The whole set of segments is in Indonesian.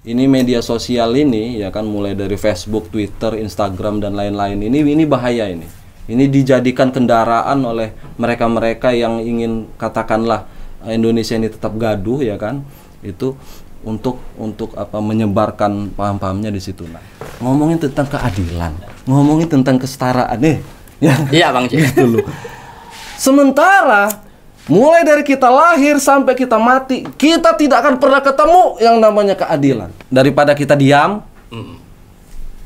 ini media sosial ini ya kan, mulai dari Facebook, Twitter, Instagram dan lain-lain, ini bahaya ini. Ini dijadikan kendaraan oleh mereka-mereka yang ingin katakanlah Indonesia ini tetap gaduh ya kan. Itu untuk apa, menyebarkan paham-pahamnya di situ. Nah, ngomongin tentang keadilan, ngomongin tentang kesetaraan nih. Ya. Iya, Bang C. Gitu loh. Sementara mulai dari kita lahir sampai kita mati, kita tidak akan pernah ketemu yang namanya keadilan. Daripada kita diam,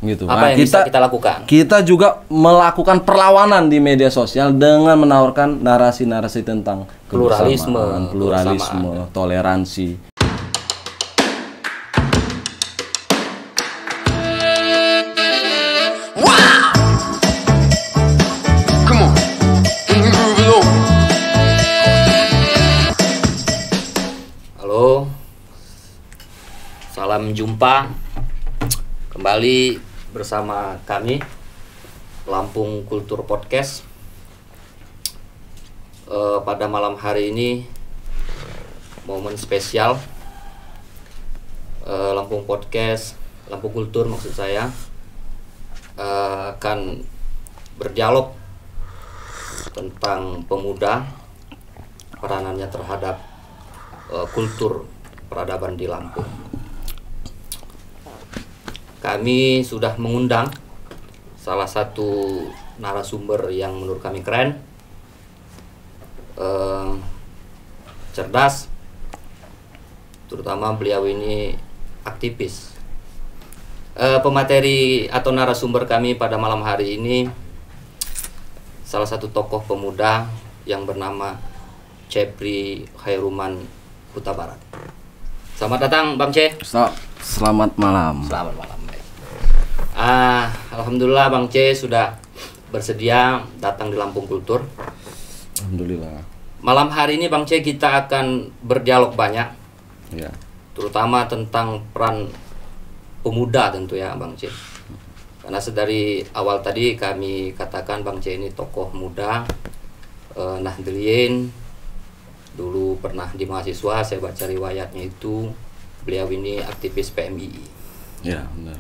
gitu. Apa yang bisa kita lakukan? Kita juga melakukan perlawanan di media sosial dengan menawarkan narasi-narasi tentang pluralisme, toleransi. Halo, salam jumpa kembali bersama kami Lampung Kultur Podcast. Pada malam hari ini momen spesial, Lampung Podcast, Lampung Kultur maksud saya, akan berdialog tentang pemuda, peranannya terhadap kultur peradaban di Lampung. Kami sudah mengundang salah satu narasumber yang menurut kami keren, cerdas, terutama beliau ini aktivis. Pemateri atau narasumber kami pada malam hari ini salah satu tokoh pemuda yang bernama Cepri Khairuman Huta Barat. Selamat datang Bang C. Selamat malam. Selamat malam. Alhamdulillah Bang C sudah bersedia datang di Lampung Kultur. Alhamdulillah. Malam hari ini Bang C kita akan berdialog banyak, ya, terutama tentang peran pemuda tentu ya Bang C. Karena sedari awal tadi kami katakan Bang C ini tokoh muda, Nahdliyin, dulu pernah di mahasiswa, saya baca riwayatnya itu beliau ini aktivis PMII. Ya, benar.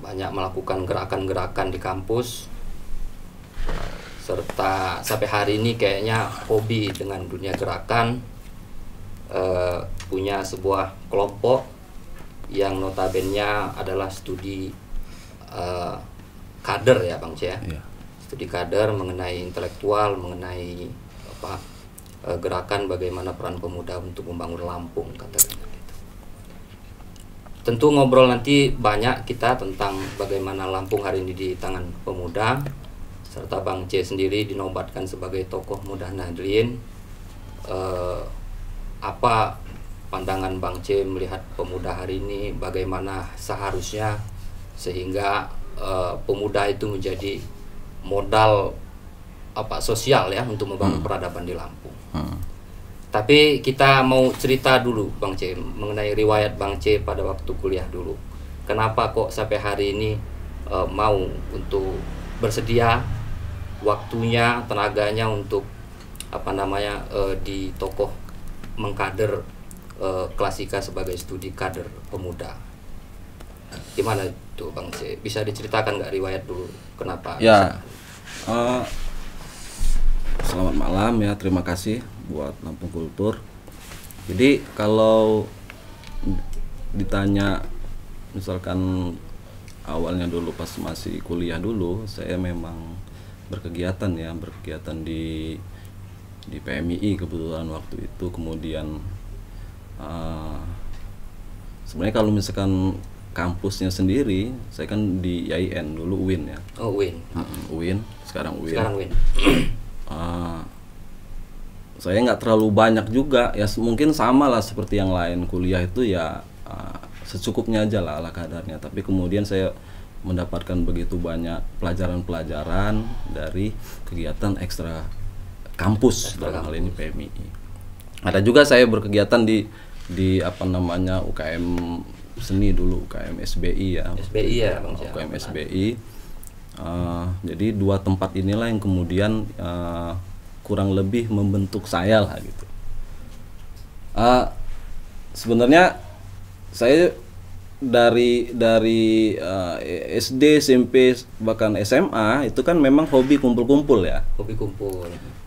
Banyak melakukan gerakan-gerakan di kampus, serta sampai hari ini kayaknya hobi dengan dunia gerakan, punya sebuah kelompok yang notabene adalah studi kader ya Bang C ya. Studi kader mengenai intelektual, mengenai apa, gerakan bagaimana peran pemuda untuk membangun Lampung, katakan. Tentu ngobrol nanti banyak kita tentang bagaimana Lampung hari ini di tangan pemuda, serta Bang C sendiri dinobatkan sebagai tokoh muda Nahdliyin. Apa pandangan Bang C melihat pemuda hari ini, bagaimana seharusnya sehingga pemuda itu menjadi modal apa sosial ya untuk membangun peradaban di Lampung. Tapi kita mau cerita dulu Bang C mengenai riwayat Bang C pada waktu kuliah dulu. Kenapa kok sampai hari ini mau untuk bersedia waktunya, tenaganya untuk apa namanya di tokoh mengkader Klasika sebagai studi kader pemuda. Gimana itu Bang C? Bisa diceritakan nggak riwayat dulu kenapa? Ya. Selamat malam ya, terima kasih buat Lampung Kultur. Jadi kalau ditanya misalkan awalnya dulu pas masih kuliah dulu, saya memang berkegiatan di PMII kebetulan waktu itu. Kemudian sebenarnya kalau misalkan kampusnya sendiri, saya kan di IAIN dulu, UIN ya. Oh, UIN. UIN, sekarang UIN. Sekarang UIN. Saya nggak terlalu banyak juga ya, mungkin sama lah seperti yang lain, kuliah itu ya secukupnya aja lah ala kadarnya. Tapi kemudian saya mendapatkan begitu banyak pelajaran-pelajaran dari kegiatan ekstra kampus, dalam hal ini PMII. Ada juga saya berkegiatan di apa namanya UKM seni dulu, UKM SBI ya. SBI ya Bang C. UKM SBI. Jadi dua tempat inilah yang kemudian kurang lebih membentuk saya lah gitu. Sebenarnya saya dari SD, SMP, bahkan SMA itu kan memang hobi kumpul-kumpul ya. Hobi kumpul.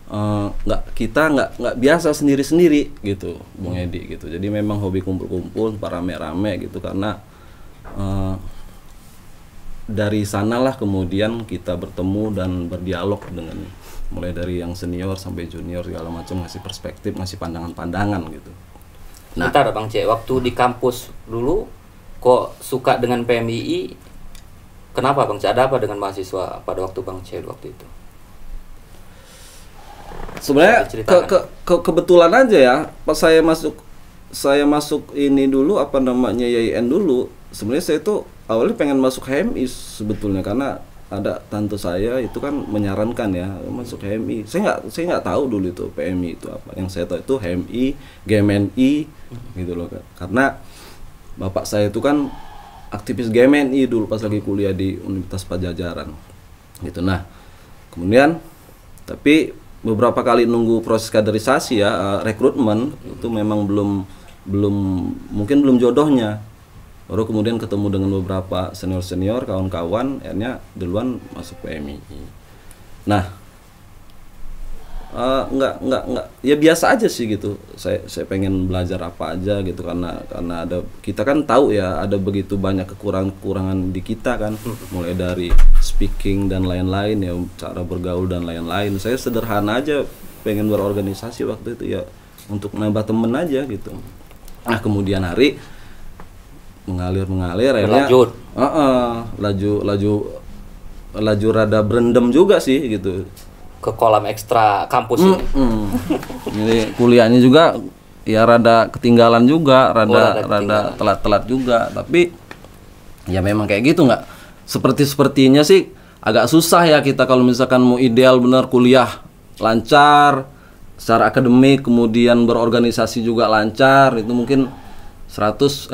Nggak biasa sendiri-sendiri gitu, Bung Edi gitu. Jadi memang hobi kumpul-kumpul, rame-rame gitu, karena dari sanalah kemudian kita bertemu dan berdialog dengan mulai dari yang senior sampai junior segala macam, ngasih perspektif, ngasih pandangan-pandangan gitu. Nah, Bentar Bang C, waktu di kampus dulu kok suka dengan PMII? Kenapa Bang C? Ada apa dengan mahasiswa pada waktu Bang C waktu itu? sebenarnya kebetulan aja ya, pas saya masuk ini dulu, apa namanya, YIN dulu. Sebenarnya saya tuh awalnya pengen masuk HMI sebetulnya, karena ada tante saya itu kan menyarankan ya masuk HMI. Saya nggak tahu dulu itu PMI itu apa. Yang saya tahu itu HMI, GMNI gitu loh. Karena bapak saya itu kan aktivis GMNI dulu pas lagi kuliah di Universitas Padjadjaran gitu. Nah, kemudian tapi beberapa kali nunggu proses kaderisasi ya, rekrutmen itu memang mungkin belum jodohnya. Baru kemudian ketemu dengan beberapa senior kawan-kawan, akhirnya duluan masuk PMI. Nah, nggak ya biasa aja sih gitu. Saya pengen belajar apa aja gitu, karena kita kan tahu ya ada begitu banyak kekurangan di kita kan, mulai dari speaking dan lain-lain ya, cara bergaul dan lain-lain. Saya sederhana aja pengen berorganisasi waktu itu ya, untuk nambah temen aja gitu. Nah, kemudian hari mengalir akhirnya laju rada berendam juga sih gitu Ke kolam ekstra kampus ini. Jadi kuliahnya juga ya rada ketinggalan juga, rada telat juga. Tapi ya memang kayak gitu, nggak sepertinya sih agak susah ya kita kalau misalkan mau ideal bener kuliah lancar secara akademik, kemudian berorganisasi juga lancar, itu mungkin 100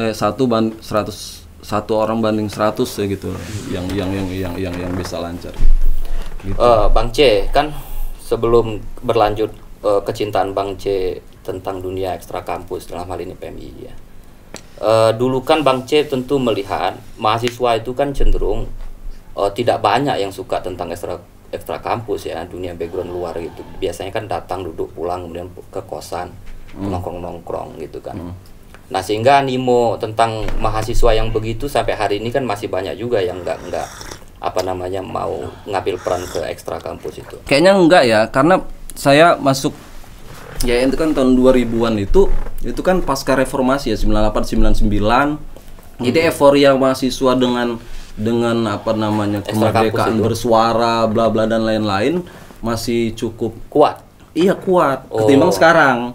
orang banding 100 ya gitu, yang bisa lancar gitu. Bang C, kan sebelum berlanjut kecintaan Bang C tentang dunia ekstra kampus, dalam hal ini PMI ya. Dulu kan Bang C tentu melihat mahasiswa itu kan cenderung tidak banyak yang suka tentang ekstra kampus ya, dunia background luar gitu. Biasanya kan datang, duduk, pulang, kemudian ke kosan, nongkrong gitu kan. Nah, sehingga animo tentang mahasiswa yang begitu sampai hari ini kan masih banyak juga yang nggak mau ngambil peran ke ekstra kampus itu. Kayaknya enggak ya, karena saya masuk ya itu kan tahun 2000-an itu kan pasca reformasi ya, 98 99. Jadi euforia mahasiswa dengan apa namanya, kemerdekaan bersuara bla bla dan lain-lain masih cukup kuat. Iya, kuat ketimbang sekarang.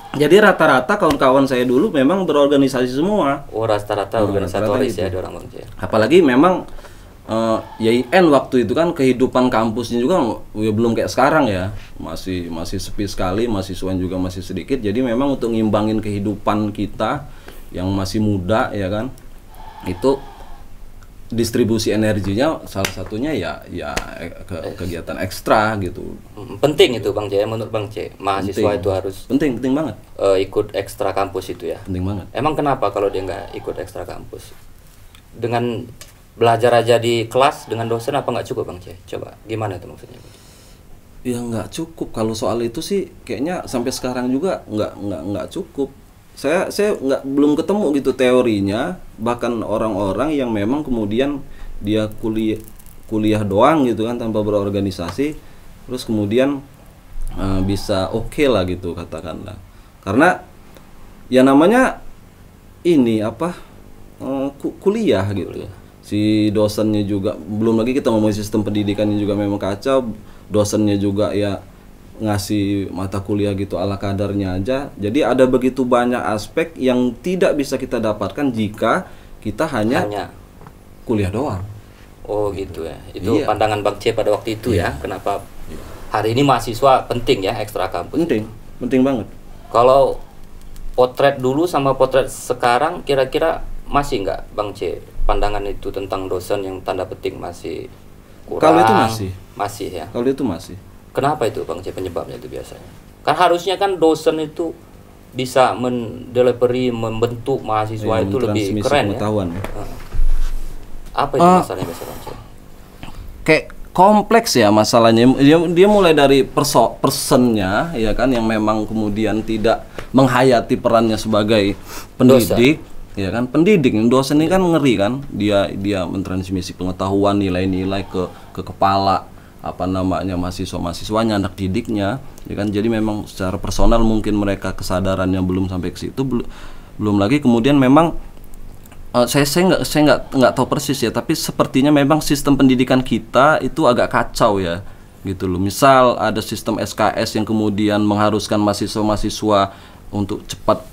Jadi rata-rata kawan-kawan saya dulu memang berorganisasi semua. Rata-rata organisatoris ya orang Bang C. Apalagi memang YIN waktu itu kan kehidupan kampusnya juga ya belum kayak sekarang ya. Masih sepi sekali, mahasiswa juga masih sedikit. Jadi memang untuk ngimbangin kehidupan kita yang masih muda ya kan, itu distribusi energinya salah satunya ya kegiatan ekstra gitu. Penting itu Bang C, menurut Bang C, mahasiswa penting. Itu harus penting banget ikut ekstra kampus itu ya. Penting banget. Emang kenapa kalau dia nggak ikut ekstra kampus? Dengan belajar aja di kelas dengan dosen apa nggak cukup Bang C? Coba gimana itu maksudnya? Ya nggak cukup, kalau soal itu sih kayaknya sampai sekarang juga nggak cukup. Saya belum ketemu gitu teorinya, bahkan orang-orang yang memang kemudian dia kuliah doang gitu kan tanpa berorganisasi, terus kemudian bisa oke lah gitu katakanlah. Karena ya namanya ini apa kuliah gitu. Si dosennya juga, belum lagi kita ngomongin sistem pendidikannya juga memang kacau, dosennya juga ya ngasih mata kuliah gitu ala kadarnya aja. Jadi ada begitu banyak aspek yang tidak bisa kita dapatkan jika kita hanya kuliah doang. Oh gitu ya. Itu pandangan Bang C pada waktu itu ya. Kenapa hari ini mahasiswa penting ya ekstra kampus? Penting banget. Kalau potret dulu sama potret sekarang kira-kira masih nggak Bang C pandangan itu tentang dosen yang tanda petik masih kurang? Kalau itu masih ya. Kalau itu masih. Kenapa itu Bang C penyebabnya itu biasanya? Kan harusnya kan dosen itu bisa mendelivery, membentuk mahasiswa itu lebih keren ya. Apa itu masalahnya biasa Bang C? Kayak kompleks ya masalahnya. Dia mulai dari personnya ya kan, yang memang kemudian tidak menghayati perannya sebagai pendidik. Ya kan, pendidik, dosen ini kan ngeri kan, dia mentransmisi pengetahuan, nilai-nilai ke kepala apa namanya mahasiswanya, anak didiknya, ya kan. Jadi memang secara personal mungkin mereka kesadarannya belum sampai ke situ, belum lagi kemudian memang saya nggak tahu persis ya, tapi sepertinya memang sistem pendidikan kita itu agak kacau ya gitu loh. Misal ada sistem SKS yang kemudian mengharuskan mahasiswa untuk cepat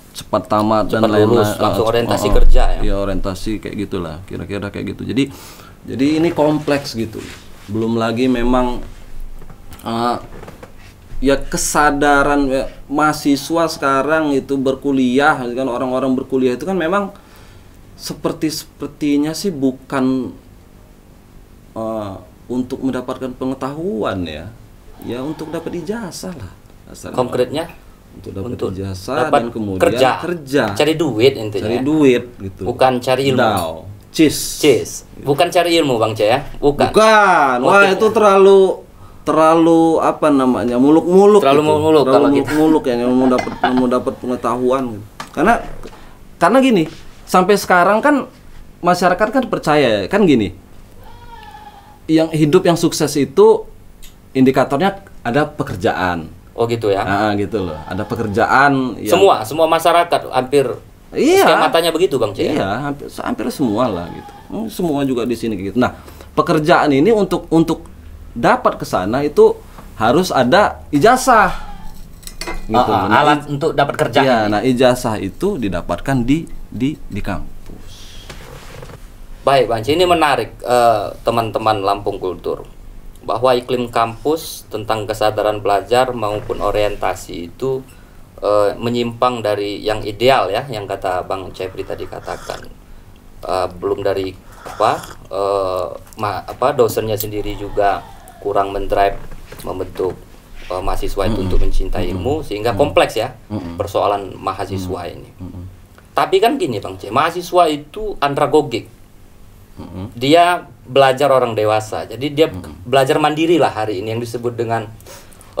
tamat dan lain-lain, langsung orientasi kerja ya. Ya orientasi kayak gitulah, kira-kira kayak gitu. Jadi ini kompleks gitu. Belum lagi memang ya kesadaran mahasiswa sekarang itu berkuliah kan, orang-orang berkuliah itu kan memang sepertinya sih bukan untuk mendapatkan pengetahuan ya untuk dapat ijazah lah. Konkretnya untuk dapat ijazah dan kemudian kerja, cari duit intinya. Cari duit gitu. Bukan cari ilmu. Cis. Bukan cari ilmu Bang C ya? Bukan. Wah, itu terlalu apa namanya? muluk-muluk. Terlalu muluk kalau gitu. Muluk ya, mau dapat pengetahuan gitu. Karena gini, sampai sekarang kan masyarakat kan percaya kan gini. Yang hidup yang sukses itu indikatornya ada pekerjaan. Oh gitu ya. Gitu loh. Ada pekerjaan yang semua masyarakat hampir matanya begitu Bang C. Iya, hampir semua lah gitu. Semua juga di sini gitu. Nah, pekerjaan ini untuk dapat ke sana itu harus ada ijazah. Gitu. Alat untuk dapat kerja. Iya, nah ijazah itu didapatkan di kampus. Baik, Bang C, ini menarik teman-teman Lampung Kultur, bahwa iklim kampus tentang kesadaran belajar maupun orientasi itu menyimpang dari yang ideal ya, yang kata Bang Cepri tadi katakan. Belum dari dosennya sendiri juga kurang mendrive membentuk mahasiswa itu untuk mencintai ilmu, sehingga kompleks ya persoalan mahasiswa ini. Tapi kan gini Bang C, mahasiswa itu andragogik. Dia belajar orang dewasa, jadi dia belajar mandiri lah hari ini, yang disebut dengan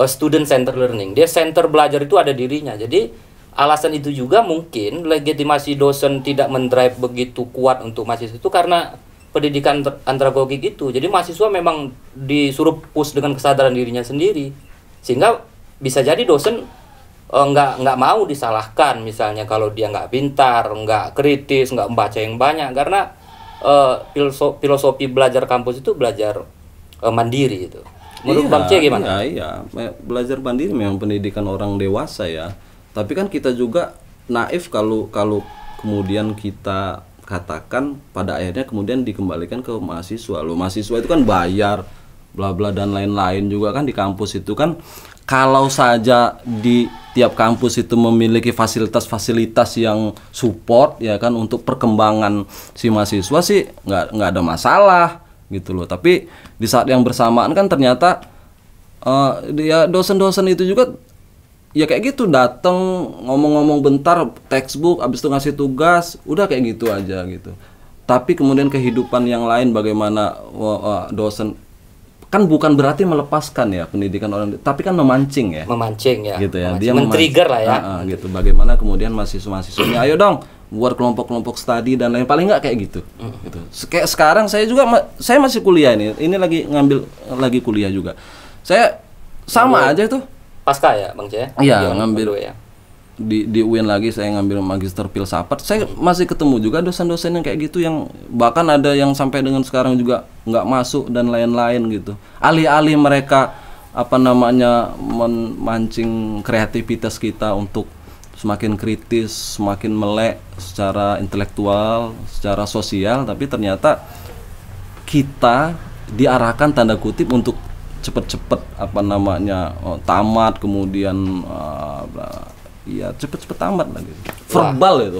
student center learning. Dia center belajar itu ada dirinya. Jadi alasan itu juga mungkin legitimasi dosen tidak mendrive begitu kuat untuk mahasiswa itu karena pendidikan andragogik itu. Jadi mahasiswa memang disuruh push dengan kesadaran dirinya sendiri, sehingga bisa jadi dosen nggak mau disalahkan misalnya kalau dia nggak pintar, nggak kritis, nggak membaca yang banyak, karena filosofi belajar kampus itu belajar mandiri itu. Menurut Bang C gimana? Iya, belajar mandiri memang pendidikan orang dewasa ya. Tapi kan kita juga naif kalau kemudian kita katakan pada akhirnya kemudian dikembalikan ke mahasiswa. Loh, mahasiswa itu kan bayar bla bla dan lain-lain juga kan di kampus itu kan. Kalau saja di tiap kampus itu memiliki fasilitas-fasilitas yang support ya kan untuk perkembangan si mahasiswa sih nggak ada masalah gitu loh. Tapi di saat yang bersamaan kan ternyata dia dosen-dosen itu juga ya kayak gitu, datang ngomong-ngomong bentar textbook, abis itu ngasih tugas, udah kayak gitu aja gitu. Tapi kemudian kehidupan yang lain bagaimana dosen kan bukan berarti melepaskan ya pendidikan orang, tapi kan memancing ya. Memancing ya. Gitu ya. Dia men-trigger lah ya. Gitu. Bagaimana kemudian mahasiswa-mahasiswanya, ayo dong buat kelompok-kelompok studi dan lain, paling nggak kayak gitu. Gitu. Kayak sekarang saya juga saya masih kuliah ini lagi lagi kuliah juga. Saya sama aja tuh. Pasca ya Bang C? Iya, ngambil ya. Di UIN lagi saya ngambil magister filsafat. Saya masih ketemu juga dosen-dosen yang kayak gitu, yang bahkan ada yang sampai dengan sekarang juga nggak masuk dan lain-lain gitu. Alih-alih mereka memancing kreativitas kita untuk semakin kritis, semakin melek secara intelektual, secara sosial, tapi ternyata kita diarahkan tanda kutip untuk cepet-cepet tamat, kemudian ya cepet-cepet tamat lagi. Verbal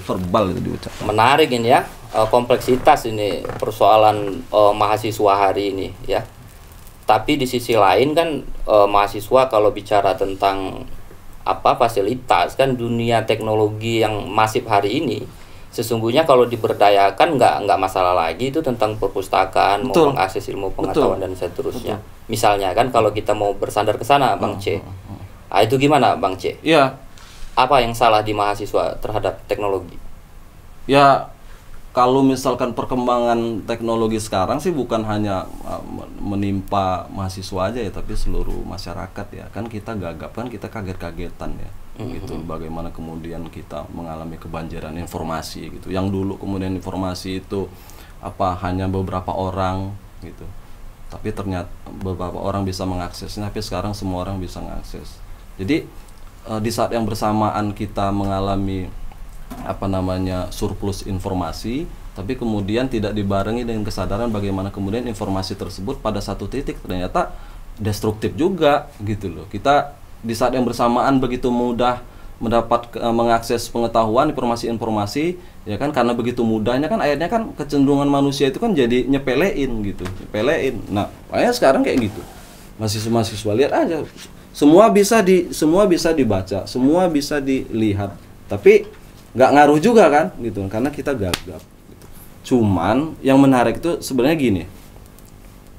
itu diucap. Menarik ini ya, kompleksitas ini persoalan mahasiswa hari ini ya. Tapi di sisi lain kan mahasiswa kalau bicara tentang fasilitas. Kan dunia teknologi yang masif hari ini sesungguhnya kalau diberdayakan nggak masalah lagi, itu tentang perpustakaan, mau mengakses ilmu pengetahuan dan seterusnya. Misalnya kan kalau kita mau bersandar ke sana, Bang C. Itu gimana, Bang C? Ya. Apa yang salah di mahasiswa terhadap teknologi? Ya, kalau misalkan perkembangan teknologi sekarang sih bukan hanya menimpa mahasiswa aja ya, tapi seluruh masyarakat ya. Kan kita gagap, kan kita kaget-kagetan ya. Gitu, bagaimana kemudian kita mengalami kebanjiran informasi gitu. Yang dulu kemudian informasi itu hanya beberapa orang gitu. Tapi ternyata beberapa orang bisa mengaksesnya, tapi sekarang semua orang bisa mengakses. Jadi di saat yang bersamaan kita mengalami surplus informasi, tapi kemudian tidak dibarengi dengan kesadaran bagaimana kemudian informasi tersebut pada satu titik ternyata destruktif juga gitu loh. Kita di saat yang bersamaan begitu mudah mengakses pengetahuan, informasi-informasi ya kan, karena begitu mudahnya kan akhirnya kan kecenderungan manusia itu kan jadi nyepelein gitu, nyepelein. Nah, makanya sekarang kayak gitu. Mahasiswa lihat aja, semua bisa dibaca, semua bisa dilihat. Tapi nggak ngaruh juga kan gitu, karena kita gagap gitu. Cuman yang menarik itu sebenarnya gini.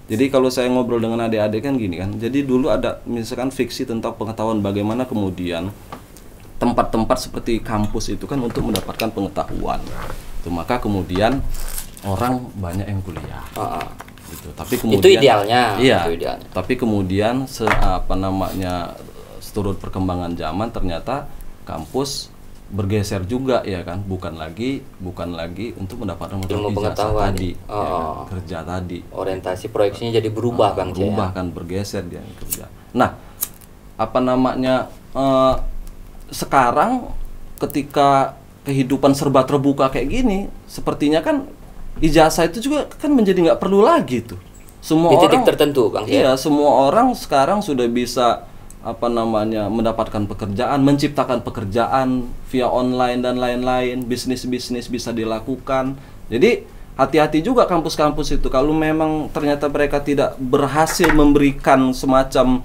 Jadi kalau saya ngobrol dengan adik-adik kan gini kan. Jadi dulu ada misalkan fiksi tentang pengetahuan, bagaimana kemudian tempat-tempat seperti kampus itu kan untuk mendapatkan pengetahuan. Itu maka kemudian orang banyak yang kuliah. Gitu. Tapi kemudian itu idealnya. Iya. Itu idealnya. Tapi kemudian seturut perkembangan zaman ternyata kampus bergeser juga ya kan, bukan lagi untuk mendapatkan ilmu pengetahuan tadi ya, kerja tadi, orientasi proyeksinya jadi berubah Bang C, berubah kan, bergeser dia kerja. Nah sekarang ketika kehidupan serba terbuka kayak gini, sepertinya kan ijazah itu juga kan menjadi nggak perlu lagi tuh. Semua di titik orang tertentu Bang C. Iya, semua orang sekarang sudah bisa mendapatkan pekerjaan, menciptakan pekerjaan via online dan lain-lain, bisnis bisa dilakukan. Jadi hati-hati juga kampus-kampus itu kalau memang ternyata mereka tidak berhasil memberikan semacam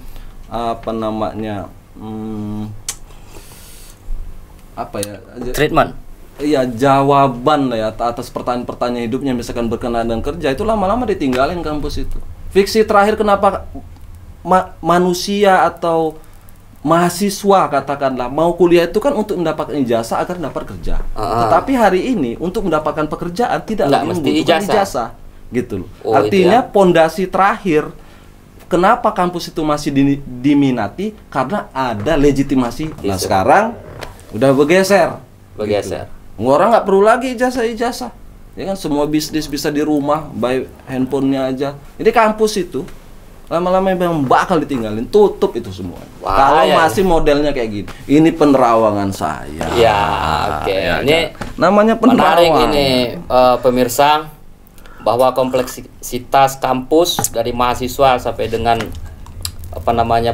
treatment. Iya, jawaban lah ya atas pertanyaan-pertanyaan hidupnya, misalkan berkenaan dengan kerja, itu lama-lama ditinggalin kampus itu. Fiksi terakhir kenapa manusia atau mahasiswa katakanlah mau kuliah itu kan untuk mendapatkan ijazah agar dapat kerja. Tetapi hari ini untuk mendapatkan pekerjaan tidak lagi membutuhkan ijazah gitu loh. Artinya pondasi terakhir kenapa kampus itu masih diminati karena ada legitimasi. Nah, sekarang udah bergeser. Gitu. Orang nggak perlu lagi ijazah. Ya kan, semua bisnis bisa di rumah, by handphonenya aja. Jadi kampus itu lama-lama memang bakal ditinggalin, tutup itu semua. Kalau masih modelnya kayak gini. Ini penerawangan saya. Ya, oke. Ya, ini namanya penerawangan. Menarik ini pemirsa, bahwa kompleksitas kampus dari mahasiswa sampai dengan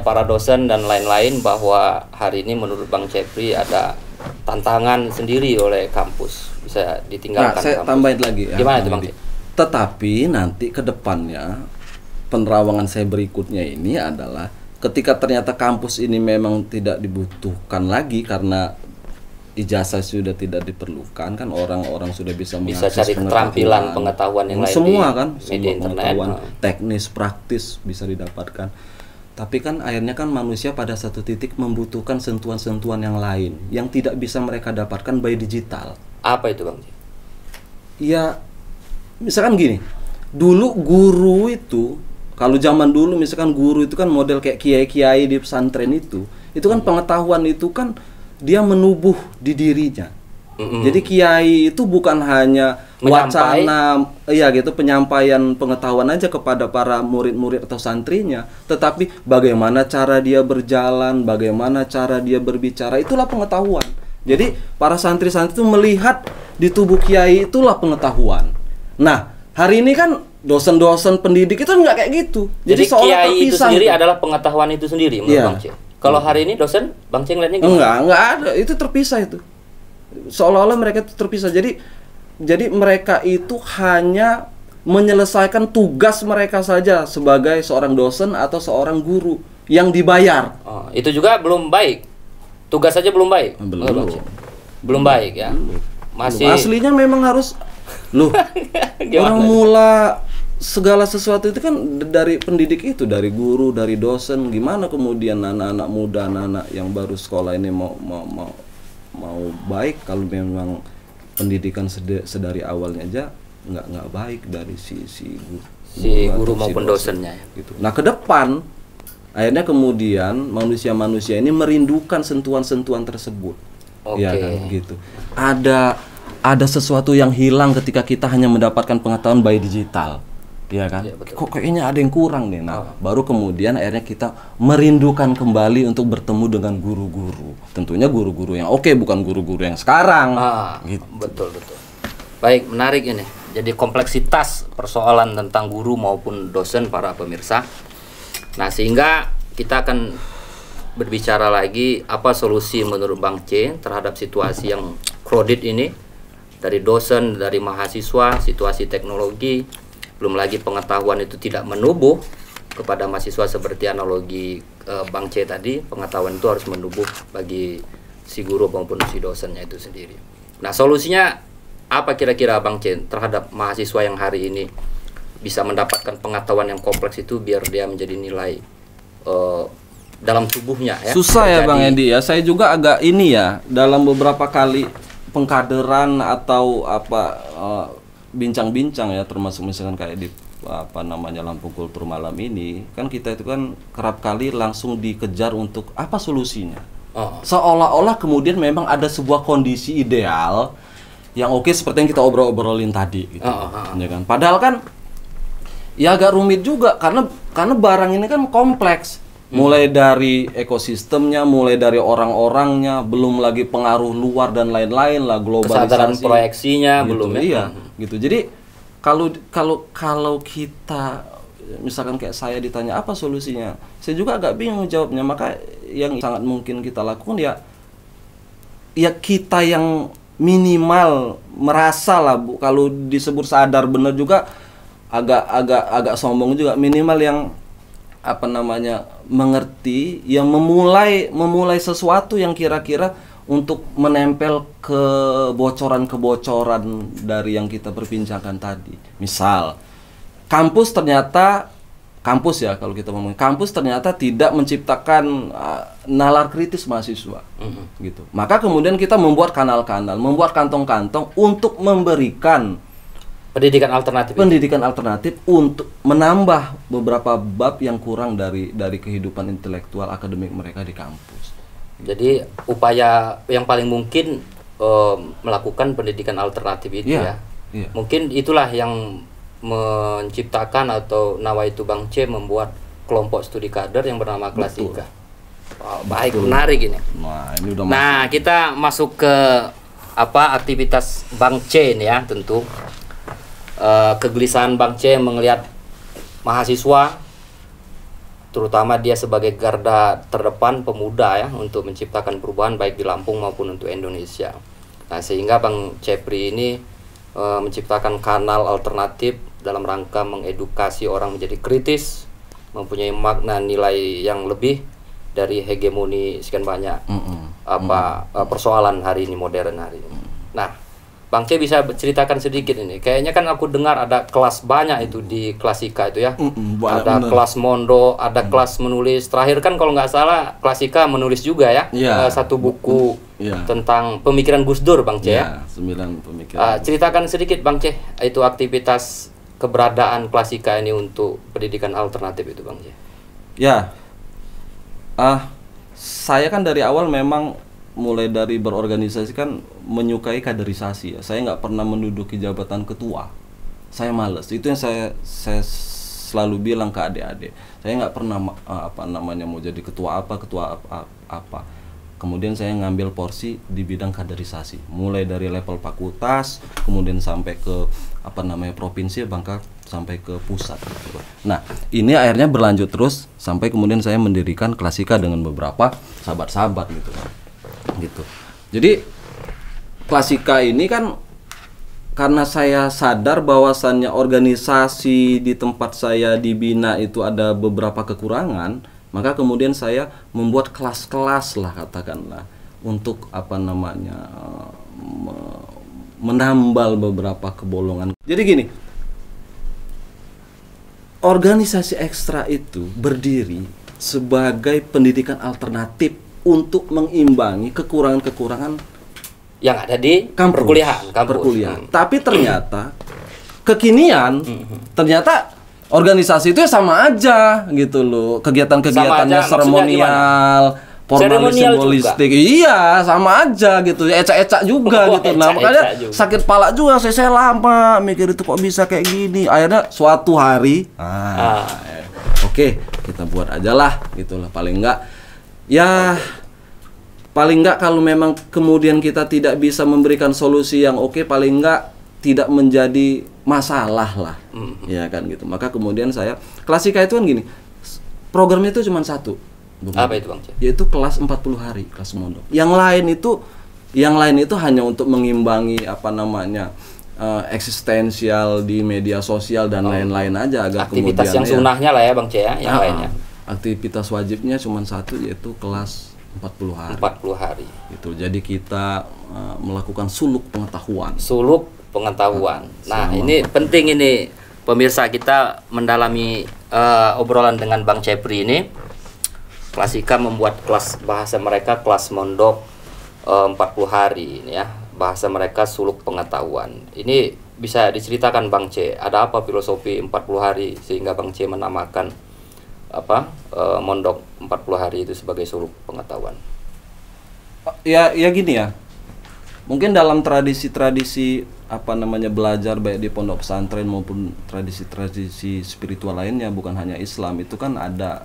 para dosen dan lain-lain, bahwa hari ini menurut Bang Cepri ada tantangan sendiri oleh kampus, bisa ditinggalkan. Nah, saya tambahin lagi ya. Gimana itu Bang? Tetapi nanti ke depannya penerawangan saya berikutnya ini adalah ketika ternyata kampus ini memang tidak dibutuhkan lagi karena ijazah sudah tidak diperlukan, kan orang-orang sudah bisa mengakses cari keterampilan pengetahuan yang lain semua kan, media semua pengetahuan teknis praktis bisa didapatkan. Tapi kan akhirnya kan manusia pada satu titik membutuhkan sentuhan-sentuhan yang lain yang tidak bisa mereka dapatkan by digital. Apa itu Bang? Ya misalkan gini, dulu guru itu, kalau zaman dulu misalkan guru itu kan model kayak kiai-kiai di pesantren itu kan pengetahuan itu kan dia menubuh di dirinya. Jadi kiai itu bukan hanya wacana, penyampaian pengetahuan aja kepada para murid-murid atau santrinya, tetapi bagaimana cara dia berjalan, bagaimana cara dia berbicara, itulah pengetahuan. Jadi para santri-santri itu melihat di tubuh kiai itulah pengetahuan. Nah, hari ini kan dosen-dosen pendidik itu nggak kayak gitu. Jadi kiai itu sendiri adalah pengetahuan itu sendiri menurut Bang C. Kalau hari ini dosen, Bang C ngeliatnya gimana? Enggak ada, itu terpisah itu. Seolah-olah mereka itu terpisah. Jadi mereka itu hanya menyelesaikan tugas mereka saja sebagai seorang dosen atau seorang guru yang dibayar. Itu juga belum baik. Tugas saja belum baik. Belum. Belum baik ya. Masih aslinya memang harus loh. Orang mula segala sesuatu itu kan dari pendidik itu, dari guru, dari dosen. Gimana kemudian anak-anak muda, anak-anak yang baru sekolah ini mau baik kalau memang pendidikan sedari awalnya aja nggak baik dari si guru maupun dosennya ya. Gitu. Nah, ke depan akhirnya kemudian manusia-manusia ini merindukan sentuhan-sentuhan tersebut. Ya kan gitu. Ada sesuatu yang hilang ketika kita hanya mendapatkan pengetahuan by digital. Ya kan? Ya, kok kayaknya ada yang kurang nih. Nah, baru kemudian akhirnya kita merindukan kembali untuk bertemu dengan guru-guru. Tentunya guru-guru yang oke, bukan guru-guru yang sekarang. Gitu. Betul. Baik, menarik ini. Jadi kompleksitas persoalan tentang guru maupun dosen para pemirsa. Nah, sehingga kita akan berbicara lagi apa solusi menurut Bang C terhadap situasi yang crowded ini, dari dosen, dari mahasiswa, situasi teknologi, belum lagi pengetahuan itu tidak menubuh kepada mahasiswa seperti analogi Bang C tadi. Pengetahuan itu harus menubuh bagi si guru maupun si dosennya itu sendiri. Nah, solusinya apa kira-kira Bang C terhadap mahasiswa yang hari ini bisa mendapatkan pengetahuan yang kompleks itu biar dia menjadi nilai dalam tubuhnya ya? Susah ya Bang Edi ya. Saya juga agak ini ya, dalam beberapa kali pengkaderan atau apa bincang-bincang ya, termasuk misalkan kayak di Lampung Kultur malam ini, kan kita itu kan kerap kali langsung dikejar untuk apa solusinya. Seolah-olah kemudian memang ada sebuah kondisi ideal yang oke seperti yang kita obrolin tadi gitu. Ya kan? Padahal kan ya agak rumit juga karena barang ini kan kompleks. Mulai dari ekosistemnya, mulai dari orang-orangnya, belum lagi pengaruh luar dan lain-lain lah, globalisasi. Kesadaran proyeksinya gitu, belum ya. Iya, gitu. Jadi kalau kita misalkan kayak saya ditanya apa solusinya, saya juga agak bingung jawabnya. Maka yang sangat mungkin kita lakukan ya kita yang minimal merasa lah, Bu, kalau disebut sadar benar juga agak sombong juga, minimal yang mengerti, yang memulai sesuatu yang kira-kira untuk menempel kebocoran dari yang kita perbincangkan tadi. Misal, kampus ya, kalau kita ngomong kampus ternyata tidak menciptakan nalar kritis mahasiswa, gitu. Maka kemudian kita membuat kanal-kanal, membuat kantong-kantong untuk memberikan pendidikan alternatif untuk menambah beberapa bab yang kurang dari kehidupan intelektual akademik mereka di kampus. Jadi upaya yang paling mungkin melakukan pendidikan alternatif itu ya. Mungkin itulah yang menciptakan atau nawaitu Bang C membuat kelompok studi kader yang bernama Klasika. Baik, menarik ini. Nah, kita masuk ke aktivitas Bang C ini ya, tentu. Kegelisahan Bang C melihat mahasiswa, terutama dia sebagai garda terdepan pemuda ya, untuk menciptakan perubahan baik di Lampung maupun untuk Indonesia. Nah, sehingga Bang Cepri ini menciptakan kanal alternatif dalam rangka mengedukasi orang menjadi kritis, mempunyai makna nilai yang lebih dari hegemoni sekian banyak persoalan hari ini, modern hari ini. Nah, Bang C bisa ceritakan sedikit ini. Kayaknya kan aku dengar ada kelas banyak itu di Klasika itu ya. Ada kelas mondo, ada kelas menulis. Terakhir kan kalau nggak salah Klasika menulis juga ya, satu buku tentang pemikiran Gus Dur, Bang C ya. 9 pemikiran. Ceritakan sedikit Bang C, itu aktivitas keberadaan Klasika ini untuk pendidikan alternatif itu, Bang C. Ya, saya kan dari awal memang mulai dari berorganisasi kan menyukai kaderisasi ya. Saya nggak pernah menduduki jabatan ketua. Saya males. Itu yang saya selalu bilang ke adik-adik. Saya nggak pernah mau jadi ketua apa. Kemudian saya ngambil porsi di bidang kaderisasi. Mulai dari level fakultas, kemudian sampai ke provinsi, bahkan sampai ke pusat. Nah, ini akhirnya berlanjut terus sampai kemudian saya mendirikan Klasika dengan beberapa sahabat-sahabat gitu. Jadi Klasika ini kan karena saya sadar bahwasannya organisasi di tempat saya dibina itu ada beberapa kekurangan, maka kemudian saya membuat kelas-kelas lah, katakanlah untuk menambal beberapa kebolongan. Jadi gini, organisasi ekstra itu berdiri sebagai pendidikan alternatif untuk mengimbangi kekurangan-kekurangan yang ada di kampus. perkuliahan. Tapi ternyata kekinian ternyata organisasi itu ya sama aja gitu loh. Kegiatan-kegiatannya seremonial, formalis, simbolistik. Iya, sama aja gitu. Ecak-ecak juga gitu. Nah, makanya sakit pala juga. Saya lama mikir itu kok bisa kayak gini. Akhirnya suatu hari, oke, kita buat aja lah gitu lah. Paling enggak kalau memang kemudian kita tidak bisa memberikan solusi yang oke, paling enggak tidak menjadi masalah lah. Ya kan gitu. Maka kemudian Klasika itu kan gini. Programnya itu cuma satu. Apa itu Bang C? Yaitu kelas 40 hari, kelas mondok. Yang lain itu hanya untuk mengimbangi eksistensial di media sosial dan lain-lain aja agar aktivitas kemudian yang sunnahnya lah ya Bang C ya, yang lainnya. Aktivitas wajibnya cuma satu, yaitu kelas 40 hari. 40 hari. Gitu. Jadi kita melakukan suluk pengetahuan. Nah, ini penting ini pemirsa, kita mendalami obrolan dengan Bang Cepri ini. Klasika membuat kelas bahasa mereka kelas mondok 40 hari ini ya. Bahasa mereka suluk pengetahuan. Ini bisa diceritakan Bang C, ada apa filosofi 40 hari sehingga Bang C menamakan mondok 40 hari itu sebagai suluk pengetahuan? Ya gini ya. Mungkin dalam tradisi-tradisi belajar baik di pondok pesantren maupun tradisi-tradisi spiritual lainnya, bukan hanya Islam, itu kan ada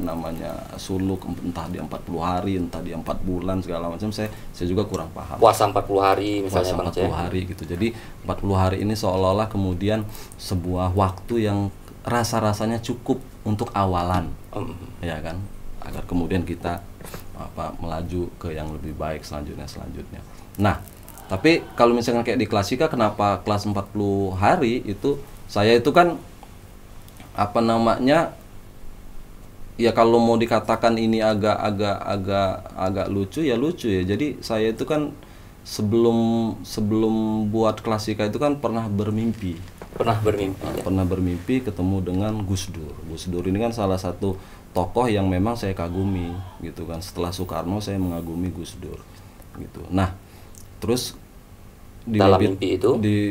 namanya suluk, entah di 40 hari, entah di 4 bulan segala macam. Saya juga kurang paham. Puasa 40 hari misalnya Bang C. 40 hari gitu. Jadi 40 hari ini seolah-olah kemudian sebuah waktu yang rasa-rasanya cukup untuk awalan. Ya kan? Agar kemudian kita melaju ke yang lebih baik selanjutnya. Nah, tapi kalau misalnya kayak di Klasika, kenapa kelas 40 hari itu saya itu kan ya kalau mau dikatakan ini agak lucu ya. Jadi saya itu kan sebelum buat Klasika itu kan pernah bermimpi ketemu dengan Gus Dur. Gus Dur ini kan salah satu tokoh yang memang saya kagumi gitu kan. Setelah Soekarno saya mengagumi Gus Dur gitu. Nah, terus di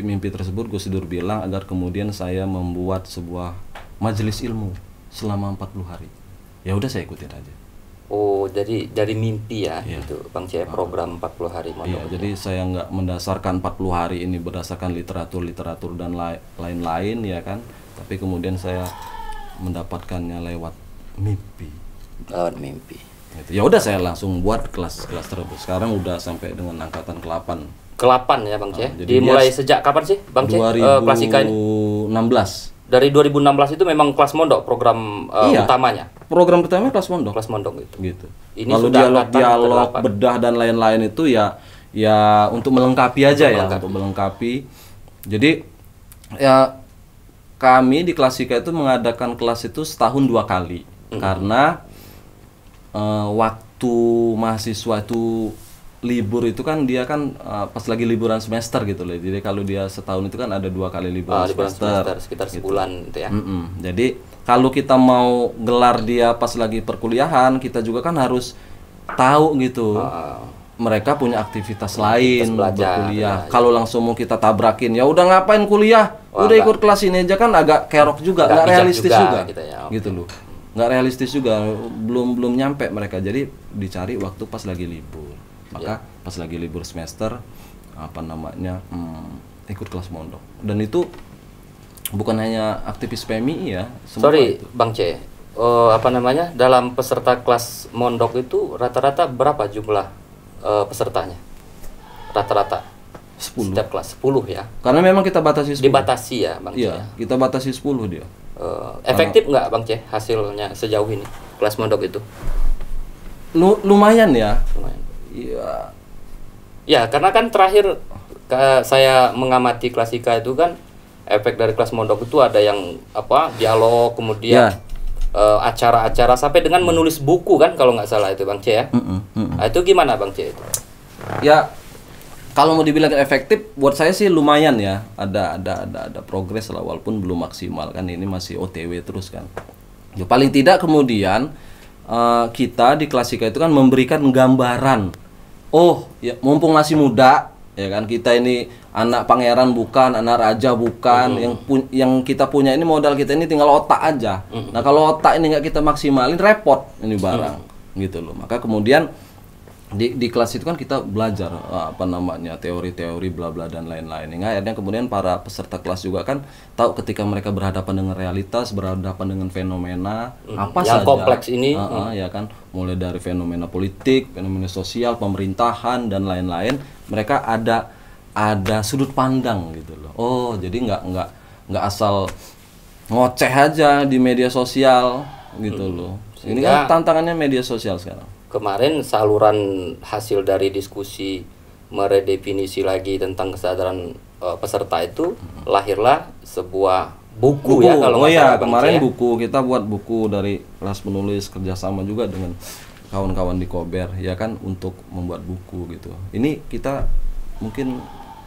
mimpi tersebut Gus Dur bilang agar kemudian saya membuat sebuah majelis ilmu selama 40 hari. Ya udah, saya ikutin aja. Oh, jadi dari mimpi ya, itu Bang C, program 40 hari mondok. Iya, jadi saya nggak mendasarkan 40 hari ini berdasarkan literatur dan lain-lain ya kan. Tapi kemudian saya mendapatkannya lewat mimpi. Ya udah, saya langsung buat kelas tersebut. Sekarang udah sampai dengan angkatan ke-8. Ke-8 ya Bang C. Dimulai sejak kapan sih Bang C? 2016. Dari 2016 itu memang kelas mondok program utamanya. Program pertama kelas mondok. Kelas mondok itu. Gitu. Ini lalu dialog, bedah dan lain-lain itu ya untuk melengkapi aja untuk melengkapi. Jadi ya kami di Klasika itu mengadakan kelas itu setahun 2 kali. Karena waktu mahasiswa itu libur itu kan dia kan pas lagi liburan semester gitu loh. Jadi kalau dia setahun itu kan ada 2 kali liburan semester sekitar gitu. sebulan itu ya. Jadi kalau kita mau gelar dia pas lagi perkuliahan, kita juga kan harus tahu gitu. Mereka punya aktivitas lain berkuliah. Kalau langsung mau kita tabrakin, ya udah ngapain kuliah? Udah ikut kelas ini aja, kan agak kerok juga, nggak realistis juga. Gitu loh. Nggak realistis juga, belum nyampe mereka. Jadi dicari waktu pas lagi libur. Maka pas lagi libur semester ikut kelas mondok. Dan itu bukan hanya aktivis PMI ya. Bang C, dalam peserta kelas mondok itu rata-rata berapa jumlah pesertanya? Rata-rata 10. Setiap kelas 10 ya. Karena memang kita batasi 10. Dibatasi ya Bang C. Iya, kita batasi 10 dia. Efektif nggak Bang C hasilnya sejauh ini kelas mondok itu? Lumayan ya. Iya. Ya, karena kan terakhir saya mengamati Klasika itu kan efek dari kelas mondok itu ada yang dialog, kemudian acara-acara sampai dengan menulis buku kan kalau nggak salah itu Bang C ya. Nah, itu gimana Bang C itu? Ya, kalau mau dibilang efektif, buat saya sih lumayan ya. Ada progres lah, walaupun belum maksimal kan, ini masih OTW terus kan. Ya, paling tidak kemudian kita di Klasika itu kan memberikan gambaran. Oh, ya mumpung masih muda, ya kan, kita ini anak pangeran bukan, anak raja bukan, yang kita punya ini, modal kita ini tinggal otak aja. Nah, kalau otak ini nggak kita maksimalin, repot ini barang, gitu loh. Maka kemudian di kelas itu kan kita belajar teori-teori bla bla dan lain-lain. Hingga akhirnya kemudian para peserta kelas juga kan tahu ketika mereka berhadapan dengan realitas, berhadapan dengan fenomena apa yang saja kompleks ini, ya kan, mulai dari fenomena politik, fenomena sosial, pemerintahan dan lain-lain, mereka ada sudut pandang gitu loh. Oh, jadi nggak asal ngoceh aja di media sosial gitu loh. Ini kan tantangannya media sosial sekarang. Kemarin saluran hasil dari diskusi meredefinisi lagi tentang kesadaran peserta itu lahirlah sebuah buku ya kalau nggak salah. Kemarin ya? Kita buat buku dari kelas penulis kerjasama juga dengan kawan-kawan di Kober ya kan, untuk membuat buku gitu. Ini kita mungkin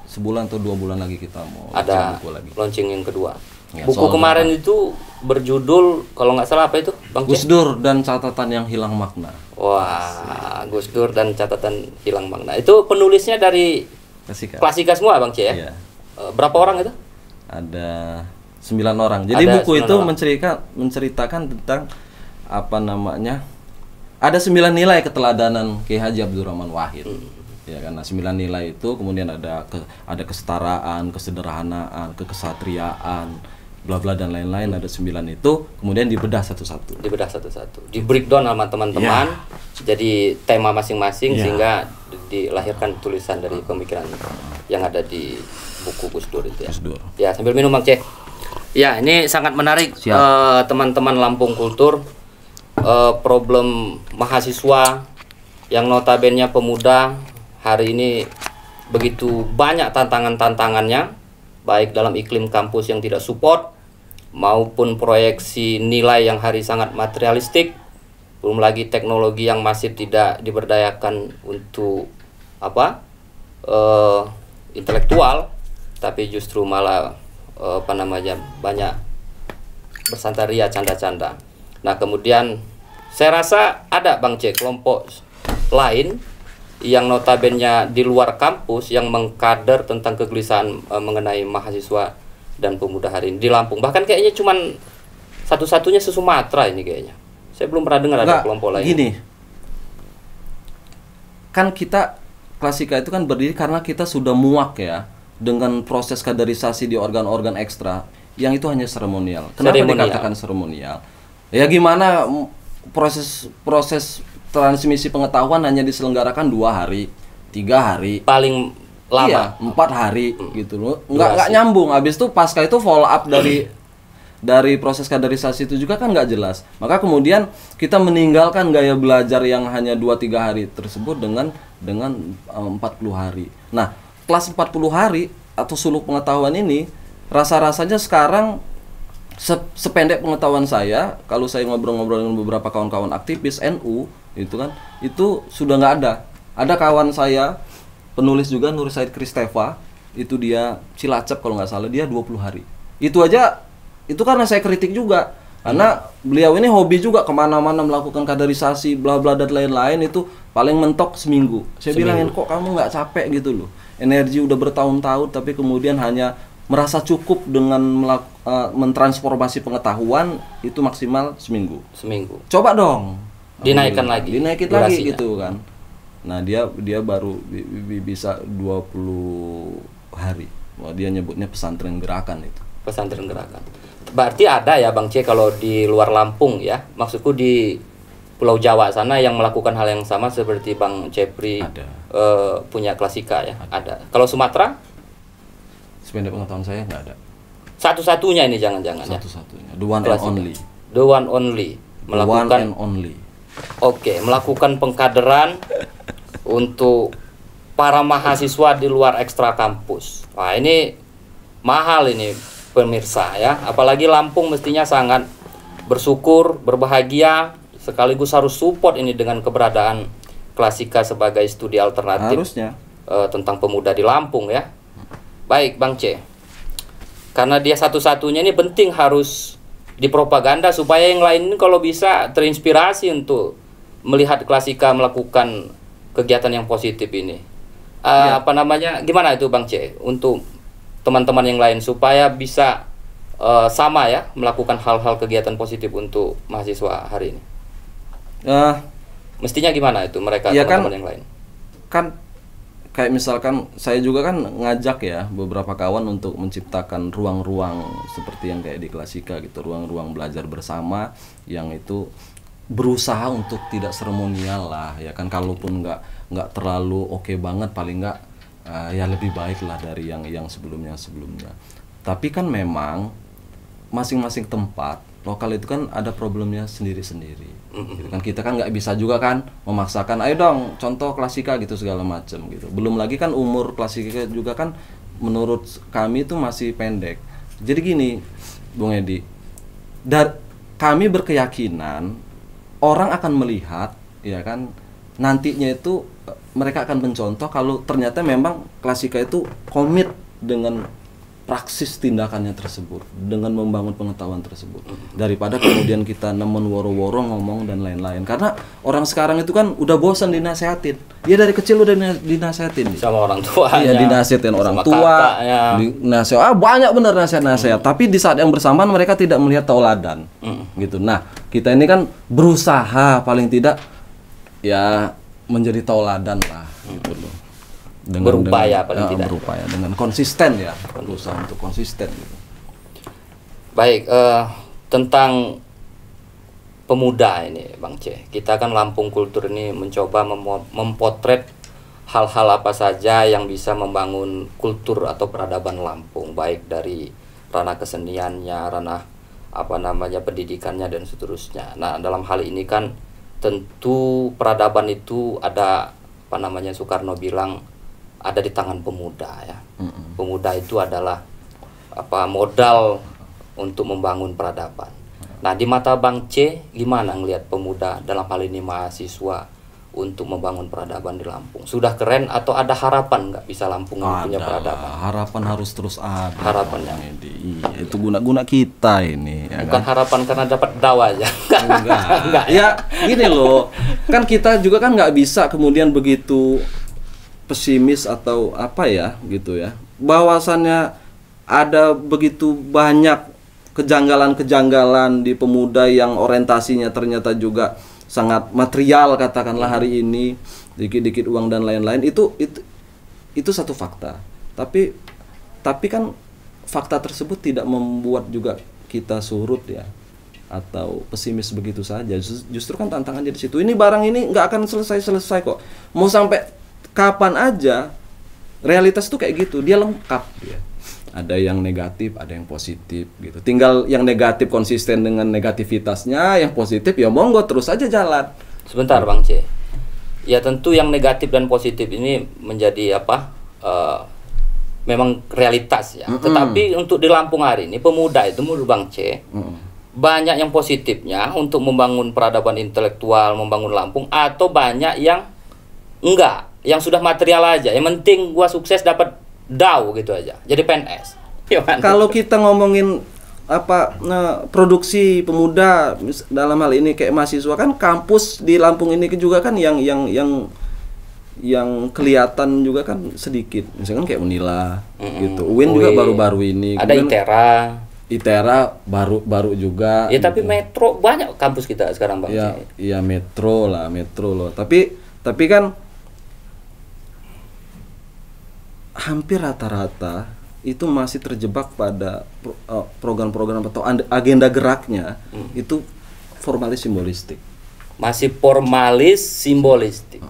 sebulan atau 2 bulan lagi kita mau ada buku lagi. Launching yang kedua. Ya, buku kemarin itu berjudul kalau nggak salah apa itu Bang Gus Dur dan Catatan yang Hilang Makna. Wah, Gus Dur dan Catatan Hilang Makna. Itu penulisnya dari Klasika semua Bang C ya? Iya. Berapa orang itu? Ada 9 orang. Jadi ada buku itu menceritakan tentang ada 9 nilai keteladanan Kiai Haji Abdurrahman Wahid. Ya kan, 9 nilai itu kemudian ada kesetaraan, kesederhanaan, kekesatriaan, bla bla dan lain-lain, ada 9 itu kemudian dibedah satu-satu. Di breakdown sama teman-teman. Jadi tema masing-masing sehingga dilahirkan tulisan dari pemikiran yang ada di buku Gus Dur itu ya. Ya, sambil minum Bang C. Ya, ini sangat menarik teman-teman Lampung Kultur. Problem mahasiswa yang notabene pemuda hari ini begitu banyak tantangannya, baik dalam iklim kampus yang tidak support maupun proyeksi nilai yang hari sangat materialistik, belum lagi teknologi yang masih tidak diberdayakan untuk intelektual, tapi justru malah banyak bersantaria, canda-canda. Nah, kemudian saya rasa ada Bang C kelompok lain yang notabene di luar kampus yang mengkader tentang kegelisahan mengenai mahasiswa dan pemuda hari ini di Lampung. Bahkan kayaknya cuman satu-satunya se-Sumatera ini kayaknya. Saya belum pernah dengar ada kelompok lain. Gini, kan kita Klasika itu kan berdiri karena kita sudah muak ya dengan proses kaderisasi di organ-organ ekstra yang itu hanya seremonial. Kenapa dikatakan seremonial? Ya gimana proses transmisi pengetahuan hanya diselenggarakan 2 hari, 3 hari, paling lama 4 hari gitu loh. Nggak nyambung. Habis itu pasca itu follow up dari proses kaderisasi itu juga kan nggak jelas. Maka kemudian kita meninggalkan gaya belajar yang hanya 2-3 hari tersebut dengan 40 hari. Nah, kelas 40 hari atau suluk pengetahuan ini rasa-rasanya sekarang sependek pengetahuan saya, kalau saya ngobrol-ngobrol dengan beberapa kawan-kawan aktivis NU itu kan, itu sudah nggak ada. Ada kawan saya penulis juga, Nur Said Kristeva, itu dia Cilacap kalau nggak salah, dia 20 hari. Itu aja, itu karena saya kritik juga, karena beliau ini hobi juga kemana-mana melakukan kaderisasi bla bla dan lain-lain, itu paling mentok seminggu. Saya bilangin, kok kamu nggak capek gitu loh, energi udah bertahun-tahun tapi kemudian hanya merasa cukup dengan mentransformasi pengetahuan itu maksimal seminggu. Coba dong dinaikin lagi gitu kan. Nah, dia baru bisa 20 hari. Wah, dia nyebutnya pesantren gerakan itu. Pesantren gerakan. Berarti ada ya Bang C kalau di luar Lampung ya. Maksudku di Pulau Jawa sana yang melakukan hal yang sama seperti Bang Cepri punya Klasika ya. Ada. Kalau Sumatera? Sependek pengetahuan saya nggak ada. Satu-satunya ini jangan-jangan ya. Satu-satunya. The one and only. The one only. Melakukan the one and only. Oke, melakukan pengkaderan untuk para mahasiswa di luar ekstra kampus. Wah, ini mahal ini pemirsa ya. Apalagi Lampung mestinya sangat bersyukur, berbahagia, sekaligus harus support ini dengan keberadaan Klasika sebagai studi alternatif. Harusnya. Tentang pemuda di Lampung ya. Baik Bang C, karena dia satu-satunya ini penting harus dipropaganda supaya yang lain ini kalau bisa terinspirasi untuk melihat Klasika melakukan kegiatan yang positif ini. Apa namanya, gimana itu Bang C untuk teman-teman yang lain supaya bisa sama ya melakukan hal-hal kegiatan positif untuk mahasiswa hari ini? Mestinya gimana itu mereka ya teman-teman yang lain? Kan kayak misalkan saya juga kan ngajak ya beberapa kawan untuk menciptakan ruang-ruang seperti yang kayak di Klasika gitu, ruang-ruang belajar bersama yang itu berusaha untuk tidak seremonial lah ya kan, kalaupun nggak terlalu oke banget, paling nggak ya lebih baik lah dari yang sebelumnya. Tapi kan memang masing-masing tempat lokal itu kan ada problemnya sendiri-sendiri. Gitu kan, kita kan nggak bisa juga kan memaksakan ayo dong contoh Klasika gitu segala macam gitu. Belum lagi kan umur Klasika juga kan menurut kami itu masih pendek. Jadi gini Bung Edi, kami berkeyakinan orang akan melihat ya kan, nantinya itu mereka akan mencontoh kalau ternyata memang Klasika itu komit dengan praksis tindakannya tersebut, dengan membangun pengetahuan tersebut, daripada kemudian kita nemen woro-woro ngomong dan lain-lain. Karena orang sekarang itu kan udah bosan dinasehatin. Dia dari kecil udah dinasehatin sama orang tuanya. Iya, dinasehatin orang tua. Nasihat, banyak bener nasihat-nasihat. Tapi di saat yang bersamaan mereka tidak melihat tauladan. Gitu. Nah, kita ini kan berusaha paling tidak ya menjadi tauladan lah gitu loh. Berupaya paling tidak. Berupaya dengan konsisten ya, berusaha untuk konsisten gitu. Baik, tentang pemuda ini Bang C, kita kan Lampung Kultur ini mencoba mempotret hal-hal apa saja yang bisa membangun kultur atau peradaban Lampung, baik dari ranah keseniannya, ranah apa namanya pendidikannya dan seterusnya. Nah, dalam hal ini kan tentu peradaban itu ada apa namanya, Soekarno bilang ada di tangan pemuda ya. Pemuda itu adalah apa modal untuk membangun peradaban. Nah, di mata Bang C gimana ngelihat pemuda dalam hal ini mahasiswa untuk membangun peradaban di Lampung? Sudah keren atau ada harapan nggak bisa Lampung punya peradaban? Harapan harus terus ada. Harapannya. Iya, itu guna-guna kita ini. Ya bukan kan? Harapan karena dapat dawa aja. Enggak. Ya gini loh, kan kita juga kan nggak bisa kemudian begitu pesimis atau apa ya gitu ya, bahwasannya ada begitu banyak kejanggalan-kejanggalan di pemuda yang orientasinya ternyata juga sangat material katakanlah hari ini, dikit-dikit uang dan lain-lain, itu satu fakta. Tapi kan fakta tersebut tidak membuat juga kita surut ya atau pesimis begitu saja. Justru kan tantangannya di situ. Ini barang ini nggak akan selesai kok. Mau sampai kapan aja realitas tuh kayak gitu, dia lengkap ya. Ada yang negatif, ada yang positif gitu. Tinggal yang negatif konsisten dengan negativitasnya, yang positif ya monggo terus aja jalan. Sebentar Bang C. Ya tentu yang negatif dan positif ini menjadi apa? Memang realitas ya. Tetapi untuk di Lampung hari ini pemuda itu menurut Bang C banyak yang positifnya untuk membangun peradaban intelektual, membangun Lampung, atau banyak yang enggak, yang sudah material aja, yang penting gua sukses dapat DAU gitu aja, jadi PNS. Kalau kita ngomongin apa produksi pemuda dalam hal ini kayak mahasiswa, kan kampus di Lampung ini juga kan yang kelihatan juga kan sedikit, misalkan kayak Unila gitu, UIN juga baru-baru ini, ada ITERA baru juga ya, tapi Metro banyak kampus kita sekarang Bang. Iya Metro loh, tapi kan hampir rata-rata itu masih terjebak pada program-program atau agenda geraknya itu formalis simbolistik. Masih formalis simbolistik.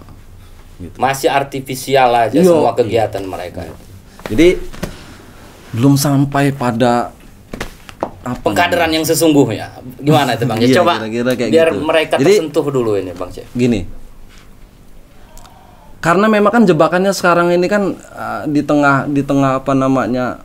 Gitu. Masih artifisial aja semua kegiatan mereka. Jadi belum sampai pada pengkaderan yang sesungguhnya. Gimana itu Bang? Coba kira-kira kayak biar gitu. Mereka tersentuh dulu ini Bang Cek. Gini. Karena memang kan jebakannya sekarang ini kan di tengah apa namanya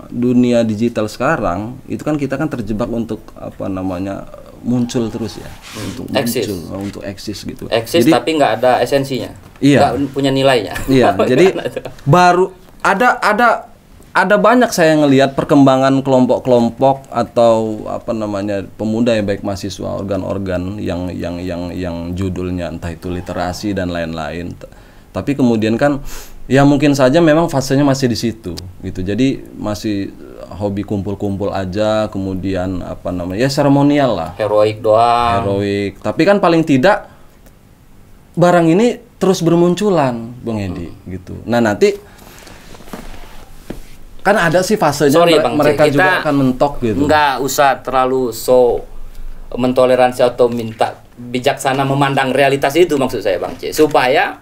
dunia digital sekarang itu kan kita kan terjebak untuk apa namanya muncul terus ya, untuk Eksis. muncul, untuk eksis gitu. Eksis Jadi, tapi nggak ada esensinya, Iya. nggak punya nilainya. iya, jadi baru ada banyak saya ngelihat perkembangan kelompok-kelompok atau apa namanya pemuda ya, baik mahasiswa, organ-organ yang judulnya entah itu literasi dan lain-lain. Tapi kemudian kan ya mungkin saja memang fasenya masih di situ gitu. Jadi masih hobi kumpul-kumpul aja, kemudian apa namanya ya seremonial lah, Heroik doang. heroik. Tapi kan paling tidak barang ini terus bermunculan, Bang Edi gitu. Nah, nanti kan ada sih fasenya Sorry, Bang C, mereka kita juga akan mentok gitu. Nggak usah terlalu mentoleransi atau minta bijaksana memandang realitas itu, maksud saya Bang C, supaya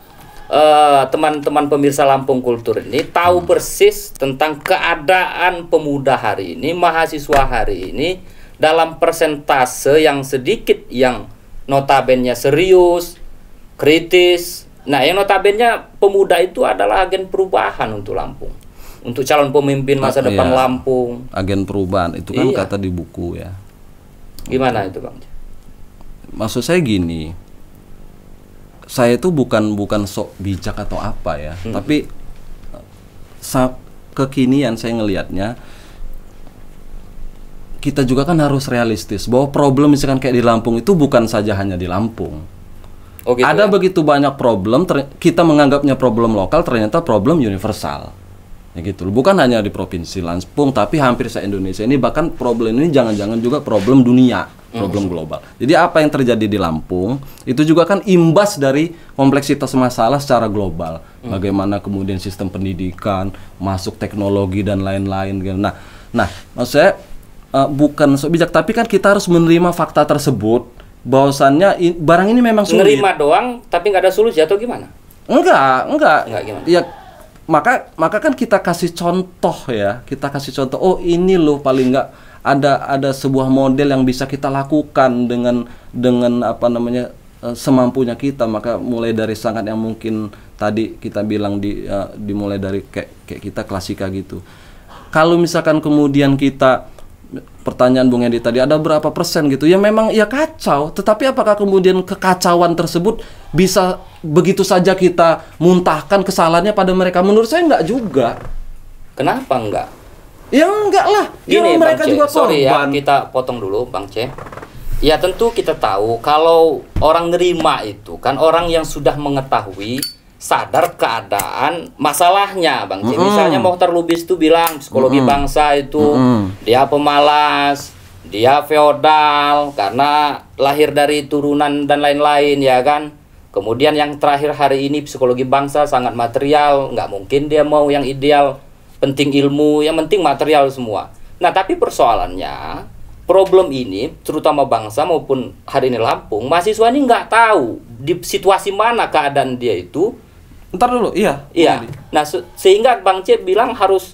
teman-teman pemirsa Lampung Kultur ini tahu persis tentang keadaan pemuda hari ini, mahasiswa hari ini dalam persentase yang sedikit yang notabene serius, kritis. Nah, yang notabene pemuda itu adalah agen perubahan untuk Lampung, untuk calon pemimpin masa depan Iya. Lampung. Agen perubahan itu kan Iya. kata di buku ya. Gimana itu Bang? Maksud saya gini, saya itu bukan sok bijak atau apa ya, tapi kekinian saya ngelihatnya kita juga kan harus realistis bahwa problem misalkan kayak di Lampung itu bukan saja hanya di Lampung. Oh, gitu Ada ya? begitu banyak problem, kita menganggapnya problem lokal, ternyata problem universal. Ya gitu. Bukan hanya di provinsi Lampung, tapi hampir se-Indonesia ini, bahkan problem ini jangan-jangan juga problem dunia, problem global. Jadi apa yang terjadi di Lampung itu juga kan imbas dari kompleksitas masalah secara global. Bagaimana kemudian sistem pendidikan, masuk teknologi dan lain-lain. Nah, maksud saya bukan sok bijak, tapi kan kita harus menerima fakta tersebut bahwasannya barang ini memang sulit. Nerima doang tapi nggak ada solusi atau gimana? Enggak Enggak gimana? ya maka kan kita kasih contoh ya, kita kasih contoh, oh ini loh paling enggak ada sebuah model yang bisa kita lakukan dengan apa namanya semampunya kita. Maka mulai dari sangat yang mungkin tadi kita bilang dimulai dari kayak kita klasika gitu. Kalau misalkan kemudian kita, pertanyaan Bung Edi tadi, ada berapa persen gitu, ya memang ya kacau, tetapi apakah kemudian kekacauan tersebut bisa begitu saja kita muntahkan kesalahannya pada mereka? Menurut saya enggak juga. Kenapa enggak? Ya enggak lah, Gini, ya mereka Bang C, juga sorry ya, korban. kita potong dulu Bang C. Ya tentu kita tahu kalau orang nerima itu kan orang yang sudah mengetahui, sadar keadaan masalahnya Bang C. Misalnya Mokhtar Lubis itu bilang psikologi bangsa itu dia pemalas, dia feodal karena lahir dari turunan dan lain-lain ya kan. Kemudian yang terakhir hari ini psikologi bangsa sangat material, nggak mungkin dia mau yang ideal, penting ilmu, yang penting material semua. Nah tapi persoalannya, problem ini terutama bangsa maupun hari ini Lampung, mahasiswa ini nggak tahu di situasi mana keadaan dia itu. Ntar dulu, iya. Iya. Nah sehingga Bang C bilang harus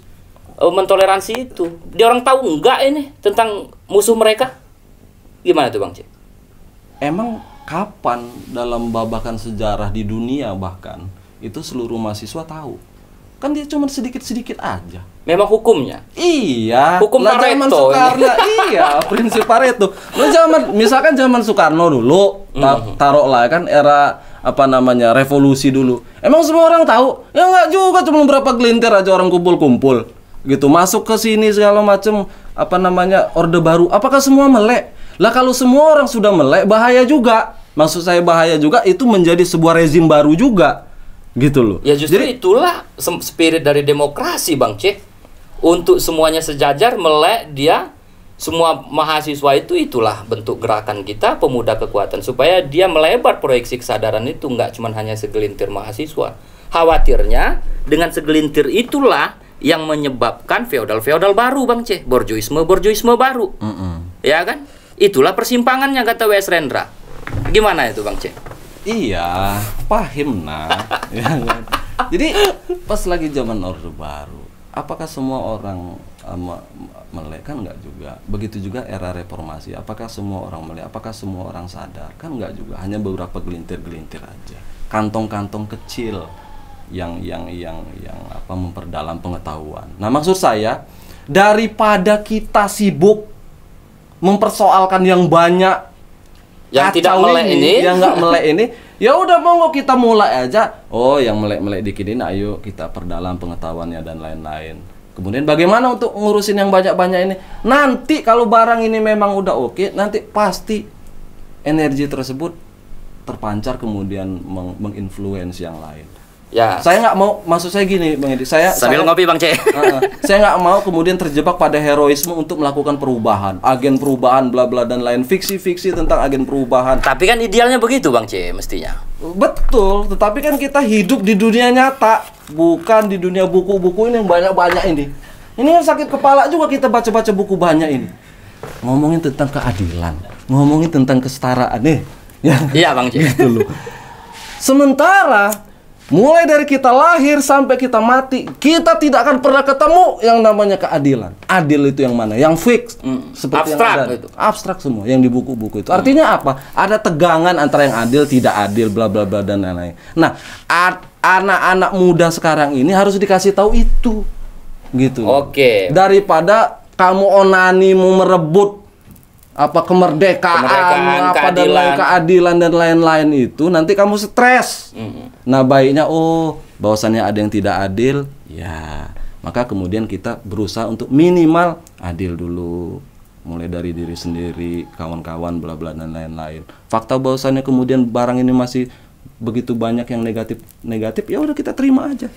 mentoleransi itu. Dia orang tahu nggak ini tentang musuh mereka? Gimana tuh Bang C? Emang kapan dalam babakan sejarah di dunia bahkan itu seluruh mahasiswa tahu? Kan dia cuma sedikit-sedikit aja. Memang hukumnya. Iya, Hukum lah zaman Pareto. Soekarno, iya, prinsip Pareto. Lo misalkan zaman Soekarno dulu, taruhlah kan era apa namanya revolusi dulu. Emang semua orang tahu? Ya enggak juga, cuma berapa gelintir aja orang kumpul-kumpul, gitu. Masuk ke sini segala macam apa namanya orde baru. Apakah semua melek? Lah kalau semua orang sudah melek, bahaya juga. Maksud saya bahaya juga, itu menjadi sebuah rezim baru juga. Gitu loh. Ya justru itulah spirit dari demokrasi Bang C. Untuk semuanya sejajar, melek dia, semua mahasiswa itulah bentuk gerakan kita, pemuda kekuatan, supaya dia melebar proyeksi kesadaran itu, nggak cuma hanya segelintir mahasiswa. Khawatirnya dengan segelintir itulah yang menyebabkan feodal baru Bang C, borjuisme baru. Ya kan? Itulah persimpangannya kata W.S. Rendra. Gimana itu Bang C? Iya, paham nah. Ya kan? Jadi pas lagi zaman Orde Baru, apakah semua orang melek? Kan enggak juga. Begitu juga era reformasi, apakah semua orang melek? Apakah semua orang sadar? Kan enggak juga. Hanya beberapa gelintir-gelintir aja. Kantong-kantong kecil yang apa memperdalam pengetahuan. Nah, maksud saya daripada kita sibuk mempersoalkan yang banyak, yang tidak melek ini, yang nggak melek ini, ya udah monggo kita mulai aja. Oh, yang melek-melek dikit ini, ayo kita perdalam pengetahuannya dan lain-lain. Kemudian bagaimana untuk ngurusin yang banyak-banyak ini? Nanti kalau barang ini memang udah oke, nanti pasti energi tersebut terpancar kemudian menginfluence yang lain. Ya. Saya nggak mau, maksud saya gini, Bang Edi. Sambil ngopi, Bang C. Saya nggak mau kemudian terjebak pada heroisme untuk melakukan perubahan, agen perubahan, bla bla dan lain, fiksi-fiksi tentang agen perubahan. Tapi kan idealnya begitu, Bang C, mestinya. Betul, tetapi kan kita hidup di dunia nyata, bukan di dunia buku-buku ini yang banyak-banyak ini. Ini kan sakit kepala juga kita baca-baca buku banyak ini. Ngomongin tentang keadilan, ngomongin tentang kesetaraan nih. Iya, Bang C. Gitu loh. Sementara mulai dari kita lahir sampai kita mati, kita tidak akan pernah ketemu yang namanya keadilan. Adil itu yang mana? Yang fix, seperti abstrak yang ada. itu. Abstrak semua yang di buku-buku itu. Artinya apa? Ada tegangan antara yang adil, tidak adil, bla bla bla dan lain-lain. Nah, anak-anak muda sekarang ini harus dikasih tahu itu, gitu. Oke. Daripada kamu onani mau merebut apa kemerdekaan apa dan lain, keadilan dan lain-lain itu, nanti kamu stres. Nah, baiknya bahwasannya ada yang tidak adil, ya maka kemudian kita berusaha untuk minimal adil dulu, mulai dari diri sendiri, kawan-kawan, bla bla dan lain-lain. Fakta bahwasannya kemudian barang ini masih begitu banyak yang negatif, ya udah kita terima aja.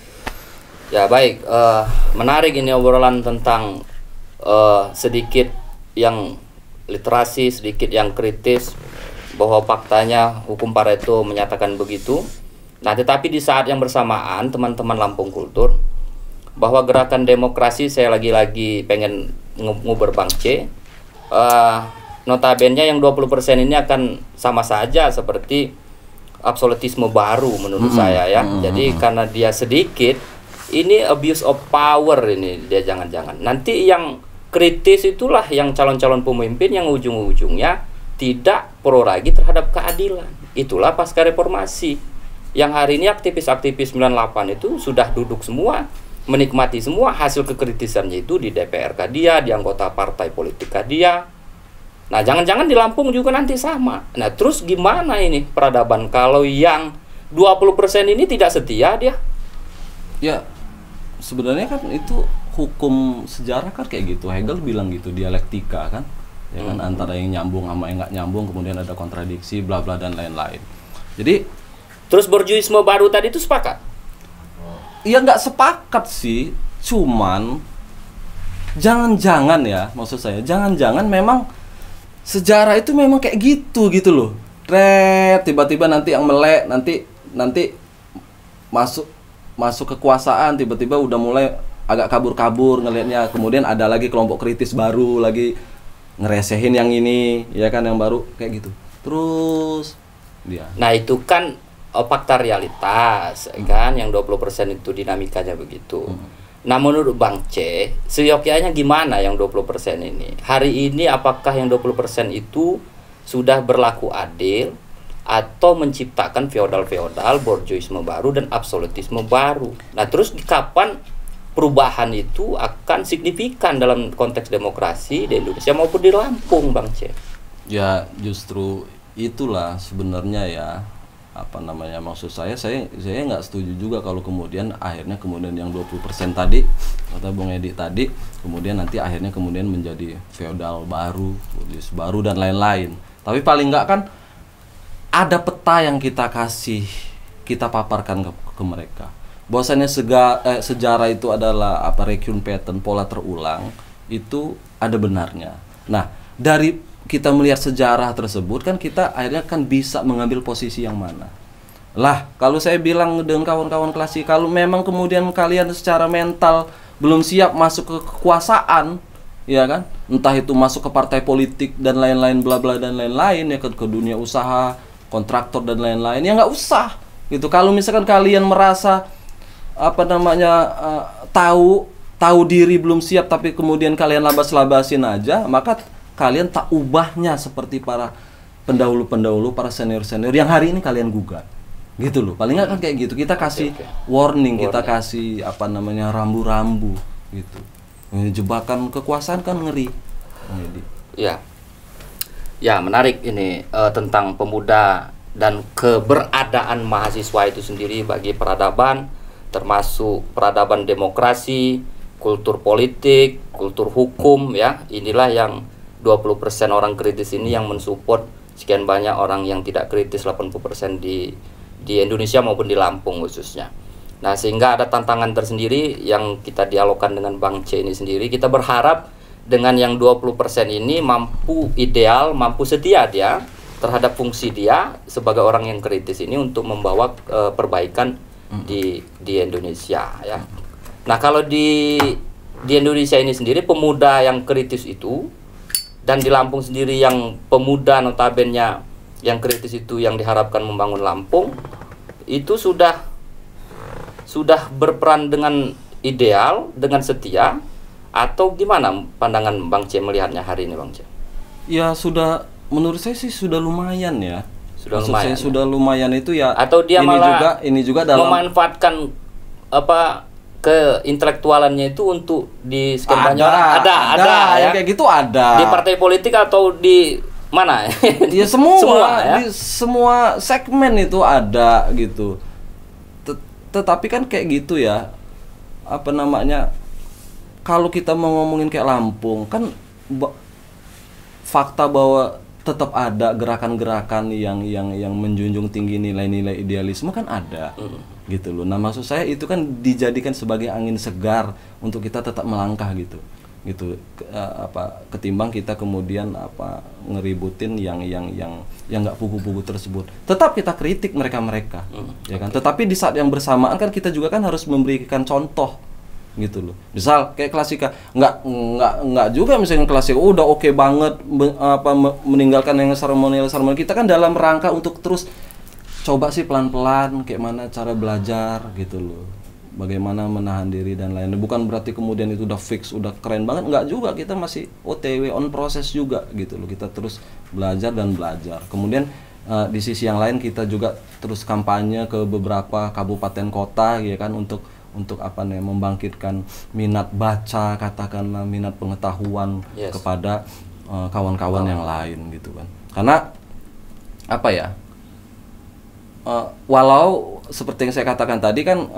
Ya baik, menarik ini obrolan tentang sedikit yang literasi, sedikit yang kritis, bahwa faktanya hukum Pareto menyatakan begitu. Nah, tetapi di saat yang bersamaan, teman-teman Lampung Kultur, bahwa gerakan demokrasi, saya lagi-lagi pengen nguber Bang C, notabene yang 20% ini akan sama saja seperti absolutisme baru menurut saya ya. Jadi karena dia sedikit, ini abuse of power ini dia jangan-jangan. Nanti yang kritis itulah yang calon-calon pemimpin yang ujung-ujungnya tidak pro lagi terhadap keadilan. Itulah pasca reformasi. Yang hari ini aktivis-aktivis 98 itu sudah duduk semua, menikmati semua hasil kekritisannya itu di DPR dia, di anggota partai politik dia. Nah, jangan-jangan di Lampung juga nanti sama. Nah, terus gimana ini peradaban kalau yang 20% ini tidak setia dia? Ya, sebenarnya kan itu hukum sejarah kan kayak gitu. Hegel bilang gitu, dialektika kan, ya kan, antara yang nyambung sama yang nggak nyambung, kemudian ada kontradiksi, bla bla dan lain-lain. Jadi, terus borjuisme baru tadi itu sepakat? Ya nggak sepakat sih, cuman jangan-jangan ya, maksud saya, jangan-jangan memang sejarah itu memang kayak gitu loh. Tiba-tiba nanti yang melek, nanti masuk kekuasaan, tiba-tiba udah mulai agak kabur-kabur ngelihatnya, kemudian ada lagi kelompok kritis baru lagi ngeresehin yang ini, ya kan, yang baru kayak gitu. Terus dia. Nah, itu kan fakta realitas, kan, yang 20% itu dinamikanya begitu. Nah, menurut Bang C, seyogyanya gimana yang 20% ini? Hari ini apakah yang 20% itu sudah berlaku adil atau menciptakan feodal-feodal, borjuisme baru dan absolutisme baru? Nah, terus kapan perubahan itu akan signifikan dalam konteks demokrasi di Indonesia maupun di Lampung, Bang C? Ya, justru itulah sebenarnya ya, apa namanya, maksud saya nggak setuju juga kalau kemudian akhirnya yang 20% tadi kata Bung Edi tadi kemudian nanti akhirnya kemudian menjadi feodal baru, borjuis baru dan lain-lain. Tapi paling nggak kan ada peta yang kita paparkan ke mereka. Bahwasanya sejarah itu adalah recurrent pattern, pola terulang, itu ada benarnya. Nah, dari kita melihat sejarah tersebut kan kita akhirnya kan bisa mengambil posisi yang mana. Lah, kalau saya bilang dengan kawan-kawan klasik, kalau memang kemudian kalian secara mental belum siap masuk ke kekuasaan, ya kan? Entah itu masuk ke partai politik dan lain-lain, bla bla dan lain-lain, ya, ke dunia usaha, kontraktor dan lain-lain, ya nggak usah. Gitu. Kalau misalkan kalian merasa tahu diri belum siap tapi kemudian kalian labas-labasin aja, maka kalian tak ubahnya seperti para pendahulu-pendahulu, para senior-senior yang hari ini kalian gugat. Gitu loh. Paling nggak kan kayak gitu. Kita kasih warning, kita kasih rambu-rambu gitu. Jebakan kekuasaan kan ngeri. Jadi, Ya, ya menarik ini tentang pemuda dan keberadaan mahasiswa itu sendiri bagi peradaban, termasuk peradaban demokrasi, kultur politik, kultur hukum ya. Inilah yang 20% orang kritis ini yang mensupport sekian banyak orang yang tidak kritis, 80% di Indonesia maupun di Lampung khususnya. Nah, sehingga ada tantangan tersendiri yang kita dialogkan dengan Bang C ini sendiri. Kita berharap dengan yang 20% ini mampu ideal, mampu setia dia terhadap fungsi dia sebagai orang yang kritis ini untuk membawa perbaikan di Indonesia ya. Nah, kalau di Indonesia ini sendiri pemuda yang kritis itu, dan di Lampung sendiri yang pemuda notabene yang kritis itu yang diharapkan membangun Lampung itu sudah berperan dengan ideal, dengan setia, atau gimana pandangan Bang C melihatnya hari ini, Bang C? ya sudah, menurut saya sih sudah lumayan ya. Sudah Maksud lumayan. saya sudah lumayan itu ya. Atau dia malah ini juga dalam memanfaatkan keintelektualannya itu untuk di sekian banyak orang? Ada ya. kayak gitu ada. Di partai politik atau di mana? Ya semua, ya? di semua segmen itu ada gitu. Tetapi kan kayak gitu ya. Apa namanya? Kalau kita mau ngomongin kayak Lampung kan fakta bahwa tetap ada gerakan-gerakan yang menjunjung tinggi nilai-nilai idealisme kan ada. Gitu loh. Nah, maksud saya itu kan dijadikan sebagai angin segar untuk kita tetap melangkah gitu. Gitu. Ketimbang kita kemudian ngeributin yang enggak pugu-pugu tersebut. Tetap kita kritik mereka-mereka. Ya kan? Tetapi di saat yang bersamaan kan kita juga kan harus memberikan contoh gitu loh. Misal kayak Klasika nggak juga misalnya Klasika udah oke banget meninggalkan yang seremonial kita kan dalam rangka untuk terus coba sih pelan-pelan kayak mana cara belajar gitu loh, bagaimana menahan diri dan lain-lain. Bukan berarti kemudian itu udah fix, udah keren banget, nggak juga, kita masih OTW on proses juga gitu loh, kita terus belajar dan belajar. Kemudian di sisi yang lain kita juga terus kampanye ke beberapa kabupaten kota ya kan untuk membangkitkan minat baca, katakanlah minat pengetahuan kepada kawan-kawan yang lain gitu kan. Karena walau seperti yang saya katakan tadi kan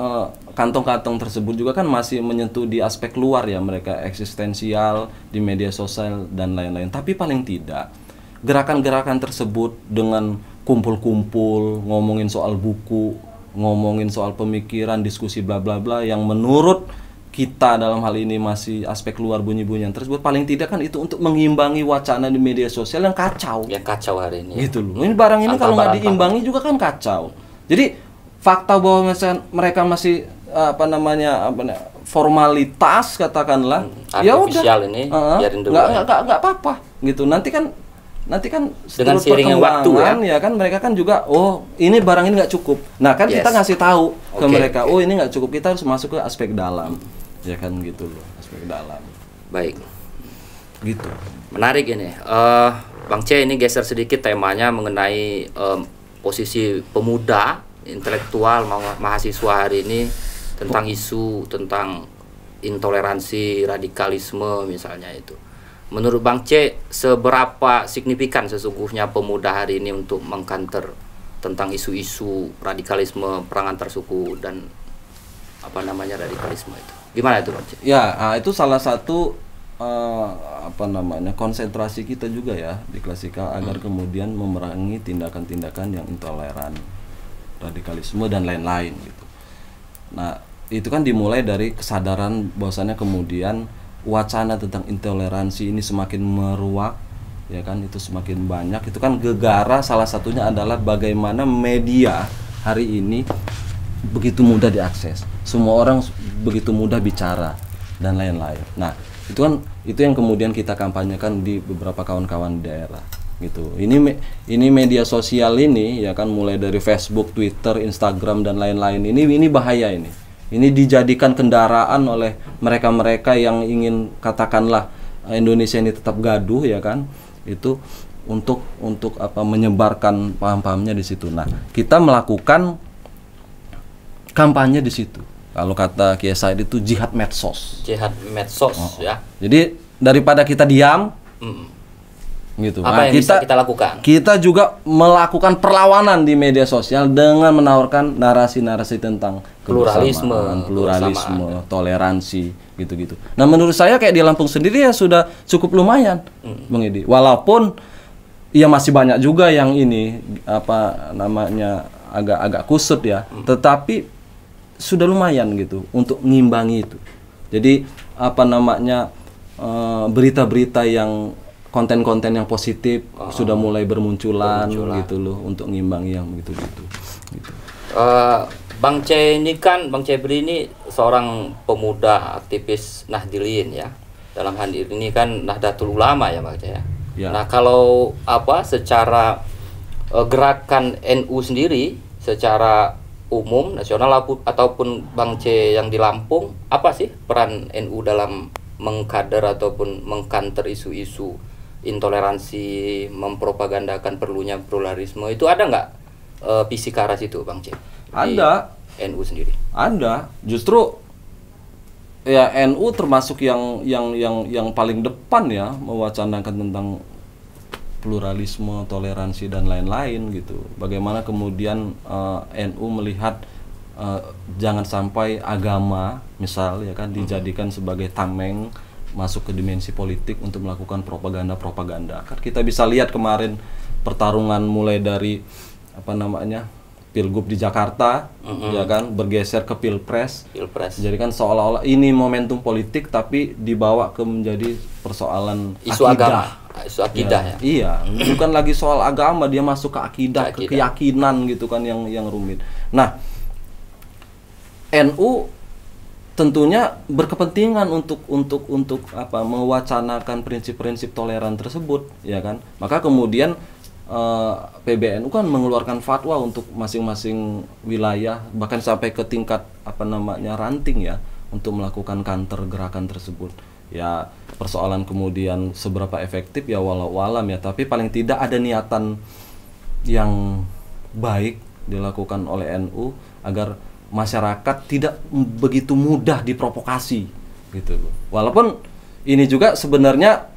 kantong-kantong tersebut juga kan masih menyentuh di aspek luar ya, mereka eksistensial di media sosial dan lain-lain. Tapi paling tidak gerakan-gerakan tersebut dengan kumpul-kumpul ngomongin soal buku, ngomongin soal pemikiran, diskusi bla bla bla yang menurut kita dalam hal ini masih aspek luar bunyi-bunyian tersebut, paling tidak kan itu untuk mengimbangi wacana di media sosial yang kacau. Yang kacau hari ini. Gitu loh. Ini barang ini kalau nggak diimbangi juga kan kacau. Jadi fakta bahwa misalnya mereka masih formalitas katakanlah, ya udah. Ini biarin dulu. Nggak apa-apa gitu. Nanti kan dengan seiringnya waktu ya kan mereka kan juga ini barang ini nggak cukup. Nah kan kita ngasih tahu ke mereka, ini nggak cukup, kita harus masuk ke aspek dalam, ya kan gitu loh, aspek dalam. Baik, gitu. Menarik ini, Bang C ini geser sedikit temanya mengenai posisi pemuda, intelektual, mahasiswa hari ini tentang isu tentang intoleransi, radikalisme misalnya itu. Menurut Bang C, seberapa signifikan sesungguhnya pemuda hari ini untuk mengkanter tentang isu-isu radikalisme, perang antar suku dan radikalisme itu? Gimana itu, Bang C? Ya, itu salah satu konsentrasi kita juga ya di Klasika agar kemudian memerangi tindakan-tindakan yang intoleran, radikalisme dan lain-lain gitu. Nah, itu kan dimulai dari kesadaran bahwasannya kemudian wacana tentang intoleransi ini semakin meruak, ya kan, itu semakin banyak. Itu kan gegara salah satunya adalah bagaimana media hari ini begitu mudah diakses, semua orang begitu mudah bicara dan lain-lain. Nah, itu yang kemudian kita kampanyekan di beberapa kawan-kawan daerah gitu. Ini media sosial ini ya kan, mulai dari Facebook, Twitter, Instagram dan lain-lain. Ini bahaya ini. Ini dijadikan kendaraan oleh mereka-mereka yang ingin katakanlah Indonesia ini tetap gaduh ya kan. Itu untuk menyebarkan paham-pahamnya di situ. Nah, kita melakukan kampanye di situ. Kalau kata Kiai Said itu jihad medsos. Jihad medsos ya. Jadi daripada kita diam, gitu. Apa yang bisa kita lakukan? Kita juga melakukan perlawanan di media sosial dengan menawarkan narasi-narasi tentang pluralisme, toleransi, gitu-gitu. Nah, menurut saya kayak di Lampung sendiri ya sudah cukup lumayan, Bang Edi. Walaupun ya masih banyak juga yang ini apa namanya agak kusut ya, tetapi sudah lumayan gitu untuk ngimbangi itu. Jadi apa namanya berita-berita yang konten-konten yang positif sudah mulai bermunculan gitu loh untuk ngimbangi yang begitu-gitu. Gitu. Bang C ini kan, Bang Cebri ini seorang pemuda aktivis Nahdliyin ya. Dalam hal ini kan Nahdlatul Ulama ya Bang C ya. Ya. Nah kalau apa secara gerakan NU sendiri secara umum nasional ataupun Bang C yang di Lampung, apa sih peran NU dalam mengkader ataupun mengkanter isu-isu intoleransi, mempropagandakan perlunya pluralisme, itu ada nggak visi ke arah situ Bang C? Ada. NU sendiri. Ada. Justru ya NU termasuk yang paling depan ya mewacanakan tentang pluralisme, toleransi dan lain-lain gitu. Bagaimana kemudian NU melihat jangan sampai agama misal ya kan dijadikan sebagai tameng masuk ke dimensi politik untuk melakukan propaganda. Kan kita bisa lihat kemarin pertarungan mulai dari apa namanya Pilgub di Jakarta ya kan bergeser ke Pilpres. Jadi kan seolah-olah ini momentum politik tapi dibawa ke menjadi persoalan isu agama, isu akidah ya. Iya, bukan lagi soal agama, dia masuk ke akidah, ke keyakinan gitu kan yang rumit. Nah, NU tentunya berkepentingan untuk apa mewacanakan prinsip-prinsip toleran tersebut ya kan. Maka kemudian PBNU kan mengeluarkan fatwa untuk masing-masing wilayah bahkan sampai ke tingkat apa namanya ranting ya untuk melakukan kanter gerakan tersebut. Ya persoalan kemudian seberapa efektif ya walau alam ya, tapi paling tidak ada niatan yang baik dilakukan oleh NU agar masyarakat tidak begitu mudah diprovokasi gitu loh. Walaupun ini juga sebenarnya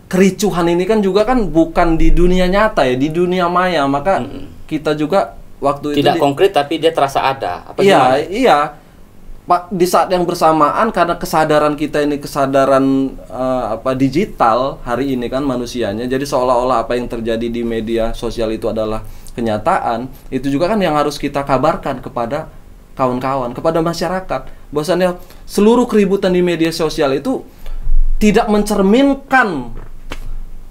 kericuhan ini kan juga kan bukan di dunia nyata ya, di dunia maya, maka kita juga waktu itu tidak konkret tapi dia terasa ada. Apa iya, iya. Pak, di saat yang bersamaan karena kesadaran kita ini kesadaran digital hari ini kan manusianya, jadi seolah-olah apa yang terjadi di media sosial itu adalah kenyataan, itu juga kan yang harus kita kabarkan kepada kawan-kawan, kepada masyarakat. Bahwasannya seluruh keributan di media sosial itu tidak mencerminkan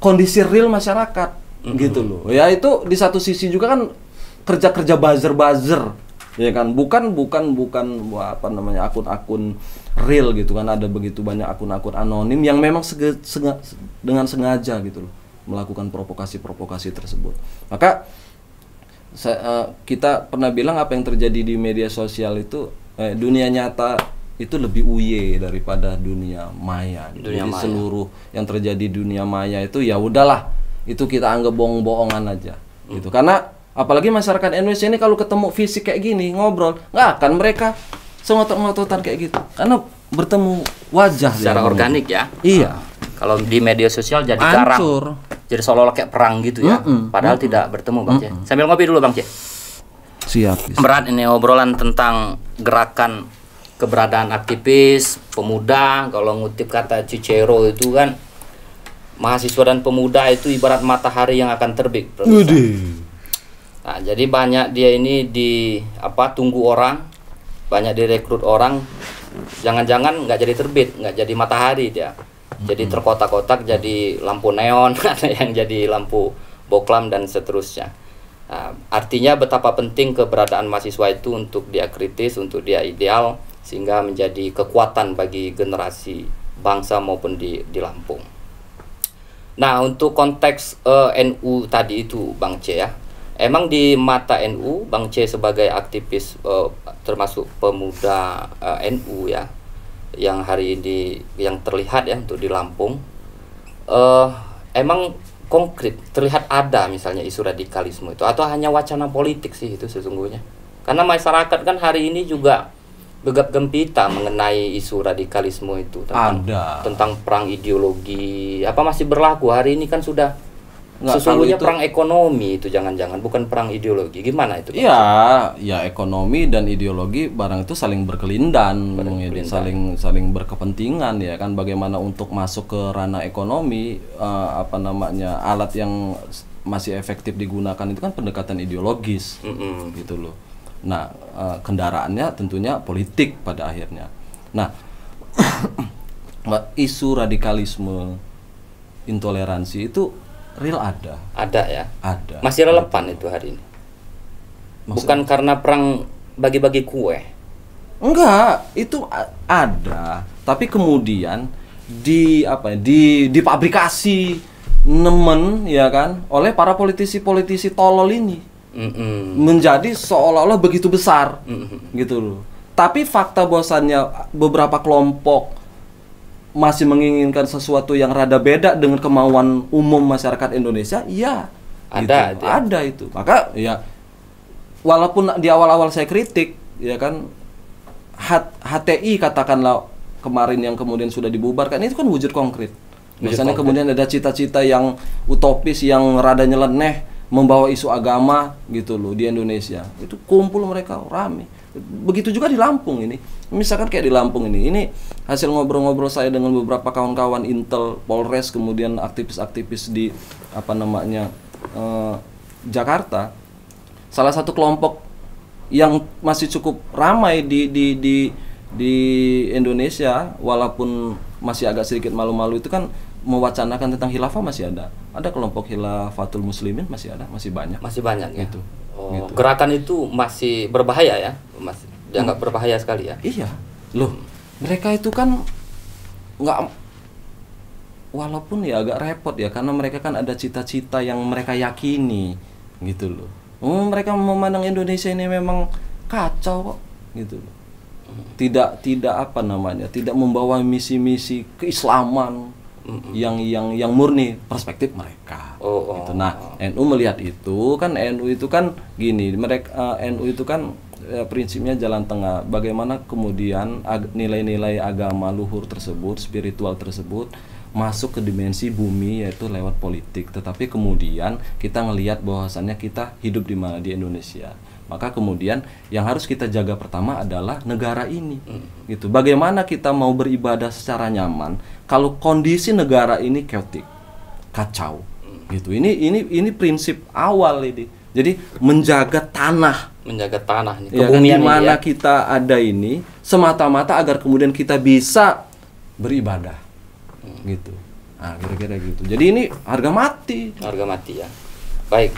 kondisi real masyarakat, gitu loh. Ya itu di satu sisi juga kan kerja-kerja buzzer, ya kan, bukan apa namanya akun-akun real gitu kan, ada begitu banyak akun-akun anonim yang memang dengan sengaja gitu loh melakukan provokasi tersebut. Maka kita pernah bilang apa yang terjadi di media sosial itu dunia nyata itu lebih uye daripada dunia maya. Jadi seluruh yang terjadi di dunia maya itu ya udahlah, itu kita anggap bohong-bohongan aja gitu. Karena apalagi masyarakat Indonesia ini kalau ketemu fisik kayak gini ngobrol nggak akan mereka sengotot-ngototan kayak gitu karena bertemu wajah secara organik ya. Iya. Kalau di media sosial jadi garang, jadi seolah-olah kayak perang gitu ya. Padahal tidak bertemu Bang C. Sambil ngopi dulu Bang C. Siap. Berat ini obrolan tentang gerakan keberadaan aktivis pemuda. Kalau ngutip kata Cicero itu kan mahasiswa dan pemuda itu ibarat matahari yang akan terbit. Nah, jadi banyak dia ini tunggu orang, banyak direkrut orang. Jangan-jangan nggak jadi terbit, nggak jadi matahari dia. Jadi terkotak-kotak jadi lampu neon, ada yang jadi lampu boklam dan seterusnya. Nah, artinya betapa penting keberadaan mahasiswa itu untuk dia kritis, untuk dia ideal, sehingga menjadi kekuatan bagi generasi bangsa maupun di Lampung. Nah, untuk konteks NU tadi itu Bang C ya, emang di mata NU Bang C sebagai aktivis termasuk pemuda NU ya, yang hari ini yang terlihat ya untuk di Lampung, emang konkret terlihat ada misalnya isu radikalisme itu atau hanya wacana politik sih itu sesungguhnya? Karena masyarakat kan hari ini juga gegap gempita mengenai isu radikalisme itu tentang perang ideologi. Apa masih berlaku hari ini? Kan sudah sesungguhnya perang ekonomi itu, jangan-jangan bukan perang ideologi. Gimana itu? Ya ekonomi dan ideologi barang itu saling berkelindan, saling berkepentingan ya kan. Bagaimana untuk masuk ke ranah ekonomi, alat yang masih efektif digunakan itu kan pendekatan ideologis, gitu loh. Nah, kendaraannya tentunya politik pada akhirnya. Nah, isu radikalisme, intoleransi itu real ada. Ada ya? Ada. Masih relevan itu hari ini? Bukan karena perang bagi-bagi kue? Enggak, itu ada. Tapi kemudian dipabrikasi nemen ya kan oleh para politisi-politisi tolol ini. Menjadi seolah-olah begitu besar, gitu loh. Tapi fakta bahwasannya beberapa kelompok masih menginginkan sesuatu yang rada beda dengan kemauan umum masyarakat Indonesia, ya ada, gitu. Ada itu. Maka ya walaupun di awal-awal saya kritik, ya kan HTI katakanlah kemarin yang kemudian sudah dibubarkan, itu kan wujud konkret. Misalnya kemudian ada cita-cita yang utopis yang rada nyeleneh membawa isu agama gitu loh di Indonesia. Itu kumpul mereka rame. Begitu juga di Lampung ini. Misalkan kayak di Lampung ini hasil ngobrol-ngobrol saya dengan beberapa kawan-kawan Intel, Polres, kemudian aktivis-aktivis di Jakarta. Salah satu kelompok yang masih cukup ramai di Indonesia, walaupun masih agak sedikit malu-malu, itu kan mewacanakan tentang khilafah masih ada. Ada kelompok Khilafatul Muslimin masih ada, masih banyak. Masih banyak ya. Gitu. Gitu. Gerakan itu masih berbahaya ya? Masih dianggap berbahaya sekali ya? Iya. Loh, mereka itu kan nggak, walaupun ya agak repot ya, karena mereka kan ada cita-cita yang mereka yakini gitu loh. Mereka memandang Indonesia ini memang kacau kok gitu loh. Tidak tidak membawa misi-misi keislaman yang murni perspektif mereka. Gitu. Nah, NU melihat itu kan, NU itu kan gini, NU itu kan prinsipnya jalan tengah. Bagaimana kemudian nilai-nilai agama luhur tersebut, spiritual tersebut masuk ke dimensi bumi, yaitu lewat politik. Tetapi kemudian kita ngelihat bahwasannya kita hidup di mana, di Indonesia. Maka kemudian yang harus kita jaga pertama adalah negara ini. Gitu. Bagaimana kita mau beribadah secara nyaman kalau kondisi negara ini chaotic, kacau. Gitu. Ini prinsip awal ini. Jadi menjaga tanah nih, kebumian di mana kita ada ini semata-mata agar kemudian kita bisa beribadah. Gitu. Nah, kira-kira gitu. Jadi ini harga mati ya. Baik,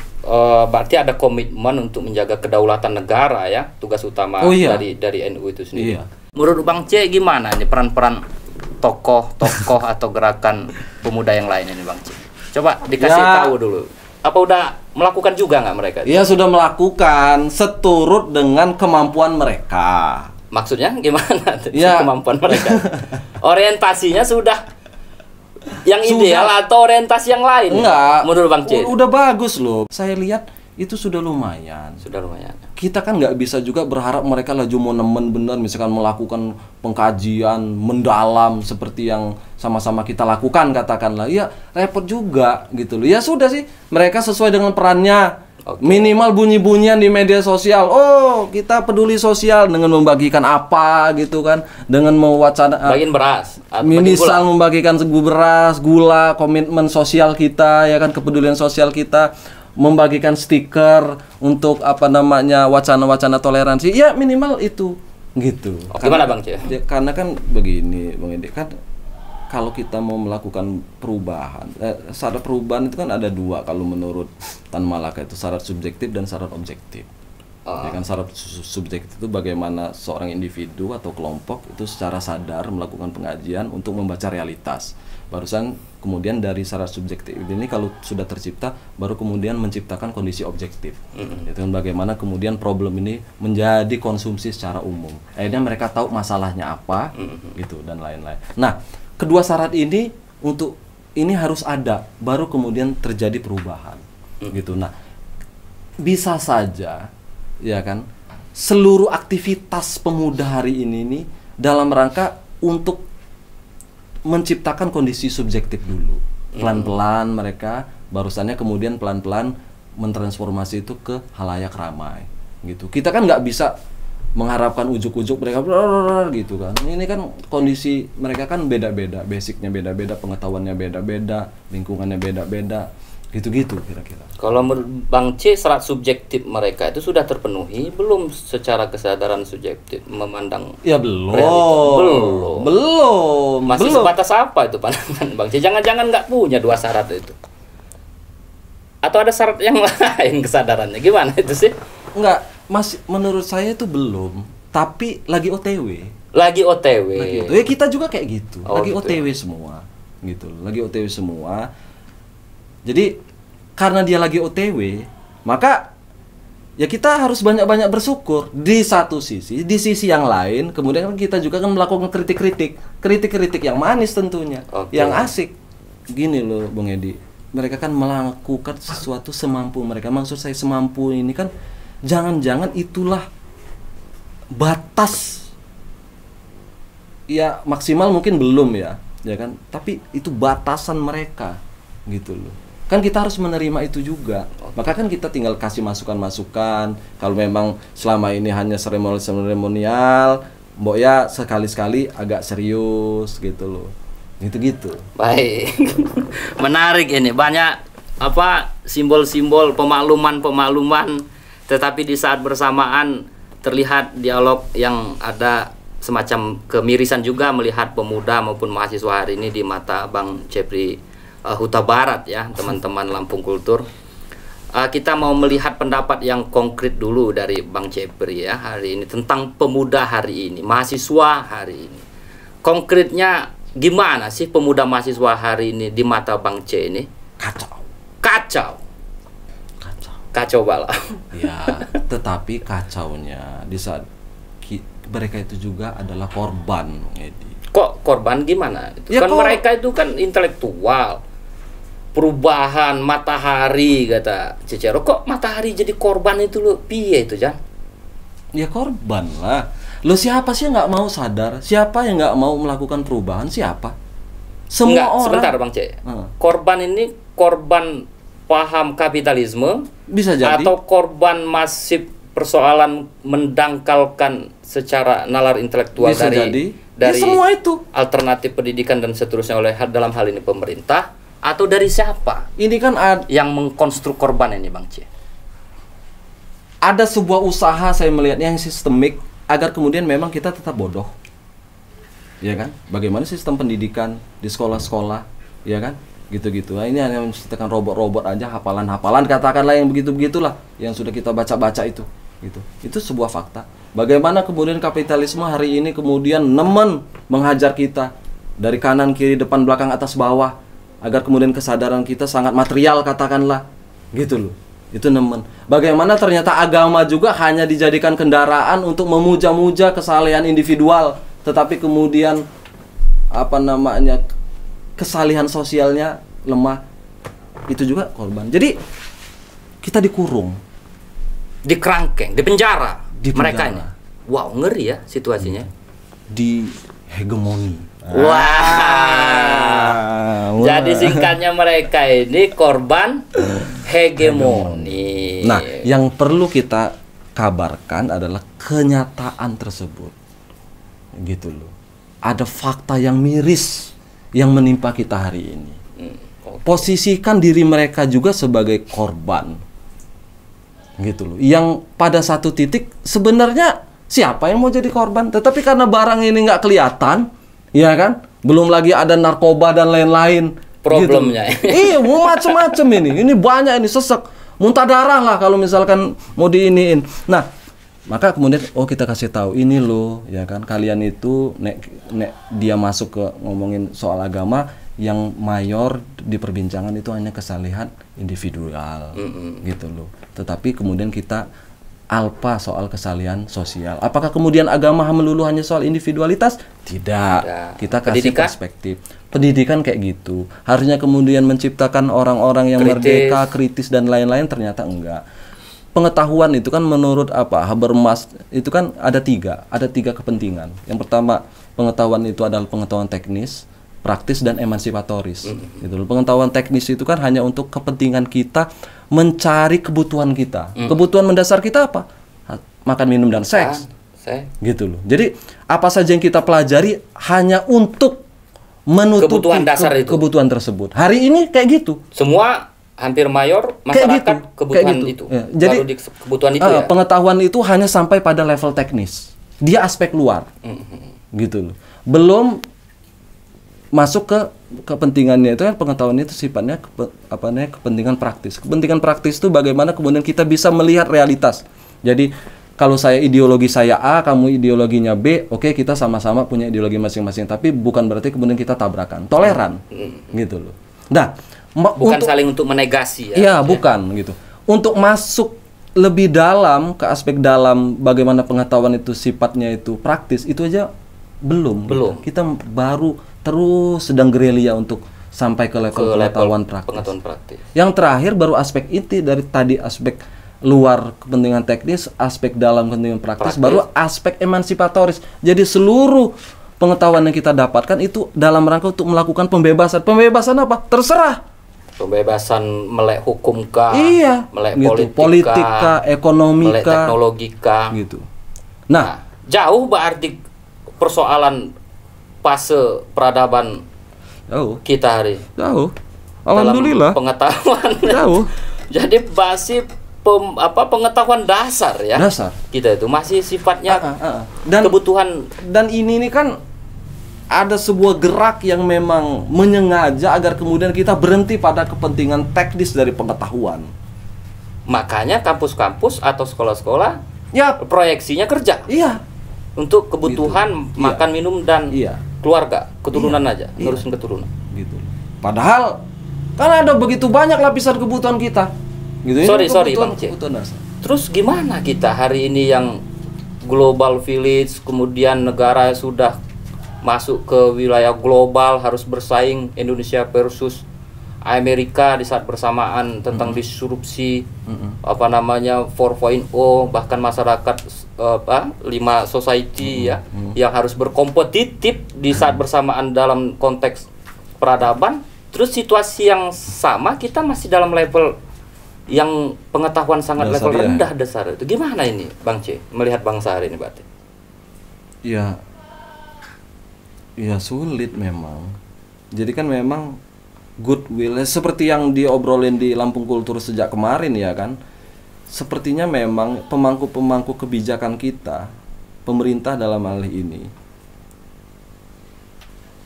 berarti ada komitmen untuk menjaga kedaulatan negara ya, tugas utama dari NU itu sendiri. Iya. Menurut Bang C gimana nih peran-peran tokoh atau gerakan pemuda yang lain ini Bang C? Coba dikasih tahu dulu. Apa udah melakukan juga nggak mereka? Iya, sudah melakukan seturut dengan kemampuan mereka. Maksudnya gimana kemampuan mereka? Orientasinya sudah yang ideal atau orientasi yang lain? Enggak. Menurut Bang C? Udah bagus loh. Saya lihat itu sudah lumayan. Kita kan nggak bisa juga berharap mereka laju mau nemen bener, misalkan melakukan pengkajian mendalam seperti yang sama-sama kita lakukan katakanlah. Ya repot juga gitu loh. Ya sudah sih, mereka sesuai dengan perannya. Minimal bunyi-bunyian di media sosial. Oh, kita peduli sosial dengan membagikan apa gitu kan, dengan mewacana bagian beras, misal membagikan beras, gula, komitmen sosial kita ya kan, kepedulian sosial kita, membagikan stiker untuk wacana-wacana toleransi. Ya minimal itu gitu. Gimana Bang C? Karena kan begini, Bang Edi, kan kalau kita mau melakukan perubahan, syarat perubahan itu kan ada dua kalau menurut Tan Malaka, itu syarat subjektif dan syarat objektif. Ya kan, syarat subjektif itu bagaimana seorang individu atau kelompok itu secara sadar melakukan pengajian untuk membaca realitas. Barusan kemudian dari syarat subjektif ini kalau sudah tercipta, baru kemudian menciptakan kondisi objektif. Itu kan bagaimana kemudian problem ini menjadi konsumsi secara umum. Akhirnya mereka tahu masalahnya apa, gitu dan lain-lain. Nah, kedua syarat ini harus ada, baru kemudian terjadi perubahan, gitu. Nah, bisa saja, ya kan, seluruh aktivitas pemuda hari ini nih dalam rangka untuk menciptakan kondisi subjektif dulu. Pelan-pelan mereka barusannya kemudian pelan-pelan mentransformasi itu ke halayak ramai gitu. Kita kan nggak bisa mengharapkan ujuk-ujuk mereka gitu kan. Ini kan kondisi mereka kan beda-beda, basicnya beda-beda, pengetahuannya beda-beda, lingkungannya beda-beda, gitu-gitu kira-kira. Kalau menurut Bang C, serat subjektif mereka itu sudah terpenuhi belum secara kesadaran subjektif memandang? Ya belum. Masih belum. sebatas apa itu pandangan Bang C? Jangan-jangan nggak punya 2 syarat itu? Atau ada syarat yang lain kesadarannya? Gimana itu sih? Enggak, masih menurut saya itu belum, tapi lagi OTW. Lagi OTW. Ya kita juga kayak gitu. Lagi gitu. OTW semua. Gitu. Lagi OTW semua. Jadi karena dia lagi OTW, maka ya kita harus banyak-banyak bersyukur di satu sisi. Di sisi yang lain, kemudian kan kita juga kan melakukan kritik-kritik yang manis tentunya, yang asik. Gini loh, Bung Edi, mereka kan melakukan sesuatu semampu mereka. Maksud saya semampu ini kan jangan-jangan itulah batas, ya maksimal mungkin belum ya kan? Tapi itu batasan mereka, gitu loh. Kan kita harus menerima itu juga. Maka kan kita tinggal kasih masukan-masukan. Kalau memang selama ini hanya seremonial, mbok ya sekali-sekali agak serius gitu loh. Gitu-gitu. Baik. Menarik ini, banyak simbol-simbol pemakluman, tetapi di saat bersamaan terlihat dialog yang ada semacam kemirisan juga melihat pemuda maupun mahasiswa hari ini di mata Bang Cepri Huta Barat ya, teman-teman Lampung Kultur. Kita mau melihat pendapat yang konkret dulu dari Bang Cepri ya hari ini tentang pemuda hari ini, mahasiswa hari ini. Konkretnya gimana sih pemuda mahasiswa hari ini di mata Bang C ini? Kacau bala. Ya, tetapi kacaunya di saat mereka itu juga adalah korban, Edi. Kok korban gimana? Ya, kan mereka itu kan intelektual. Perubahan matahari kata Cicero. Kok matahari jadi korban itu lo? Piye itu, Jan? Ya korban lah. Lo siapa sih yang nggak mau sadar? Siapa yang nggak mau melakukan perubahan? Siapa? Semua orang. Sebentar Bang C. Korban ini korban paham kapitalisme bisa jadi atau korban masif persoalan mendangkalkan secara nalar intelektual bisa dari ya, semua itu alternatif pendidikan dan seterusnya oleh dalam hal ini pemerintah atau dari siapa? Ini kan yang mengkonstruk korban ini Bang C. Ada sebuah usaha saya melihatnya yang sistemik agar kemudian memang kita tetap bodoh. Ya kan? Bagaimana sistem pendidikan di sekolah-sekolah, ya kan? Gitu-gitu. Nah, ini hanya menceritakan robot-robot aja, hafalan-hafalan katakanlah yang begitu-begitulah yang sudah kita baca-baca itu. Gitu. Itu sebuah fakta. Bagaimana kemudian kapitalisme hari ini kemudian nemen menghajar kita dari kanan, kiri, depan, belakang, atas, bawah agar kemudian kesadaran kita sangat material katakanlah. Gitu loh. Itu nemen. Bagaimana ternyata agama juga hanya dijadikan kendaraan untuk memuja-muja kesalehan individual, tetapi kemudian kesalihan sosialnya lemah. Itu juga korban. Jadi kita dikurung, dikerangkeng, di penjara mereka ini. Wow, ngeri ya situasinya. Di hegemoni. Wah. Jadi singkatnya mereka ini korban hegemoni. Nah, yang perlu kita kabarkan adalah kenyataan tersebut. Gitu loh. Ada fakta yang miris yang menimpa kita hari ini. Posisikan diri mereka juga sebagai korban. Gitu loh. Yang pada satu titik sebenarnya siapa yang mau jadi korban? Tetapi karena barang ini nggak kelihatan, ya kan? Belum lagi ada narkoba dan lain-lain. Problemnya. Gitu. Iya, macam-macam ini. Ini banyak ini sesek. Muntah darah lah kalau misalkan mau diiniin. Nah, maka kemudian kita kasih tahu ini loh, ya kan? Kalian itu nek dia masuk ke ngomongin soal agama yang mayor di perbincangan itu hanya kesalehan individual. Gitu loh. Tetapi kemudian kita alpa soal kesalehan sosial. Apakah kemudian agama melulu hanya soal individualitas? Tidak. Kita kasih perspektif. Pendidikan kayak gitu. Harusnya kemudian menciptakan orang-orang yang merdeka, kritis dan lain-lain, ternyata enggak. pengetahuan itu kan menurut apa Habermas itu kan ada tiga kepentingan. Yang pertama, pengetahuan itu adalah pengetahuan teknis, praktis, dan emansipatoris. Gitu loh. Pengetahuan teknis itu kan hanya untuk kepentingan kita mencari kebutuhan kita. Kebutuhan mendasar kita apa? Makan, minum, dan seks. Gitu loh. Jadi apa saja yang kita pelajari hanya untuk menutupi kebutuhan dasar itu. Kebutuhan tersebut. Hari ini kayak gitu. Semua hampir mayor masyarakat kebutuhan itu. Ya. Jadi baru di kebutuhan itu ya. Pengetahuan itu hanya sampai pada level teknis. Dia aspek luar. Gitu loh. Belum masuk ke kepentingannya itu kan pengetahuan itu sifatnya kepentingan praktis. Kepentingan praktis itu bagaimana kemudian kita bisa melihat realitas. Jadi kalau ideologi saya A, kamu ideologinya B, oke, kita sama-sama punya ideologi masing-masing, tapi bukan berarti kemudian kita tabrakan. Toleran. Gitu loh. Nah, bukan saling untuk menegasi ya. Iya, bukan gitu. Untuk masuk lebih dalam ke aspek dalam bagaimana pengetahuan itu sifatnya itu praktis, itu aja belum. Gitu. Kita baru terus sedang gerilya untuk sampai ke level pengetahuan praktis. Yang terakhir baru aspek inti dari tadi, aspek luar kepentingan teknis, aspek dalam kepentingan praktis, baru aspek emansipatoris. Jadi seluruh pengetahuan yang kita dapatkan itu dalam rangka untuk melakukan pembebasan. Pembebasan apa? Terserah. Pembebasan melek hukum kah, melek gitu. politik kah, ekonomi melek kah, teknologi kah, gitu. Nah, jauh berarti persoalan fase peradaban kita hari. Jauh. Alhamdulillah. Dalam pengetahuan. Jauh. Jadi masih pengetahuan dasar ya. Dasar. Kita itu masih sifatnya dan kebutuhan. Dan ini kan ada sebuah gerak yang memang menyengaja agar kemudian kita berhenti pada kepentingan teknis dari pengetahuan. Makanya kampus-kampus atau sekolah-sekolah proyeksinya kerja. Iya. Untuk kebutuhan gitu. Makan, minum, dan keluarga, keturunan aja, ngurusin keturunan. Gitu. Padahal kan ada begitu banyak lapisan kebutuhan kita. Gitu. Sorry Bang C. Terus gimana kita hari ini yang global village, kemudian negara sudah masuk ke wilayah global, harus bersaing Indonesia versus Amerika di saat bersamaan tentang disrupsi 4.0, bahkan masyarakat 5 society yang harus berkompetitif di saat bersamaan dalam konteks peradaban. Terus situasi yang sama kita masih dalam level yang pengetahuan sangat dasar, level rendah dasar itu. Gimana ini Bang C melihat bangsa hari ini berarti? Ya sulit memang. Jadi kan memang goodwill seperti yang diobrolin di Lampung Kultur sejak kemarin ya kan. Sepertinya memang pemangku-pemangku kebijakan kita, pemerintah dalam hal ini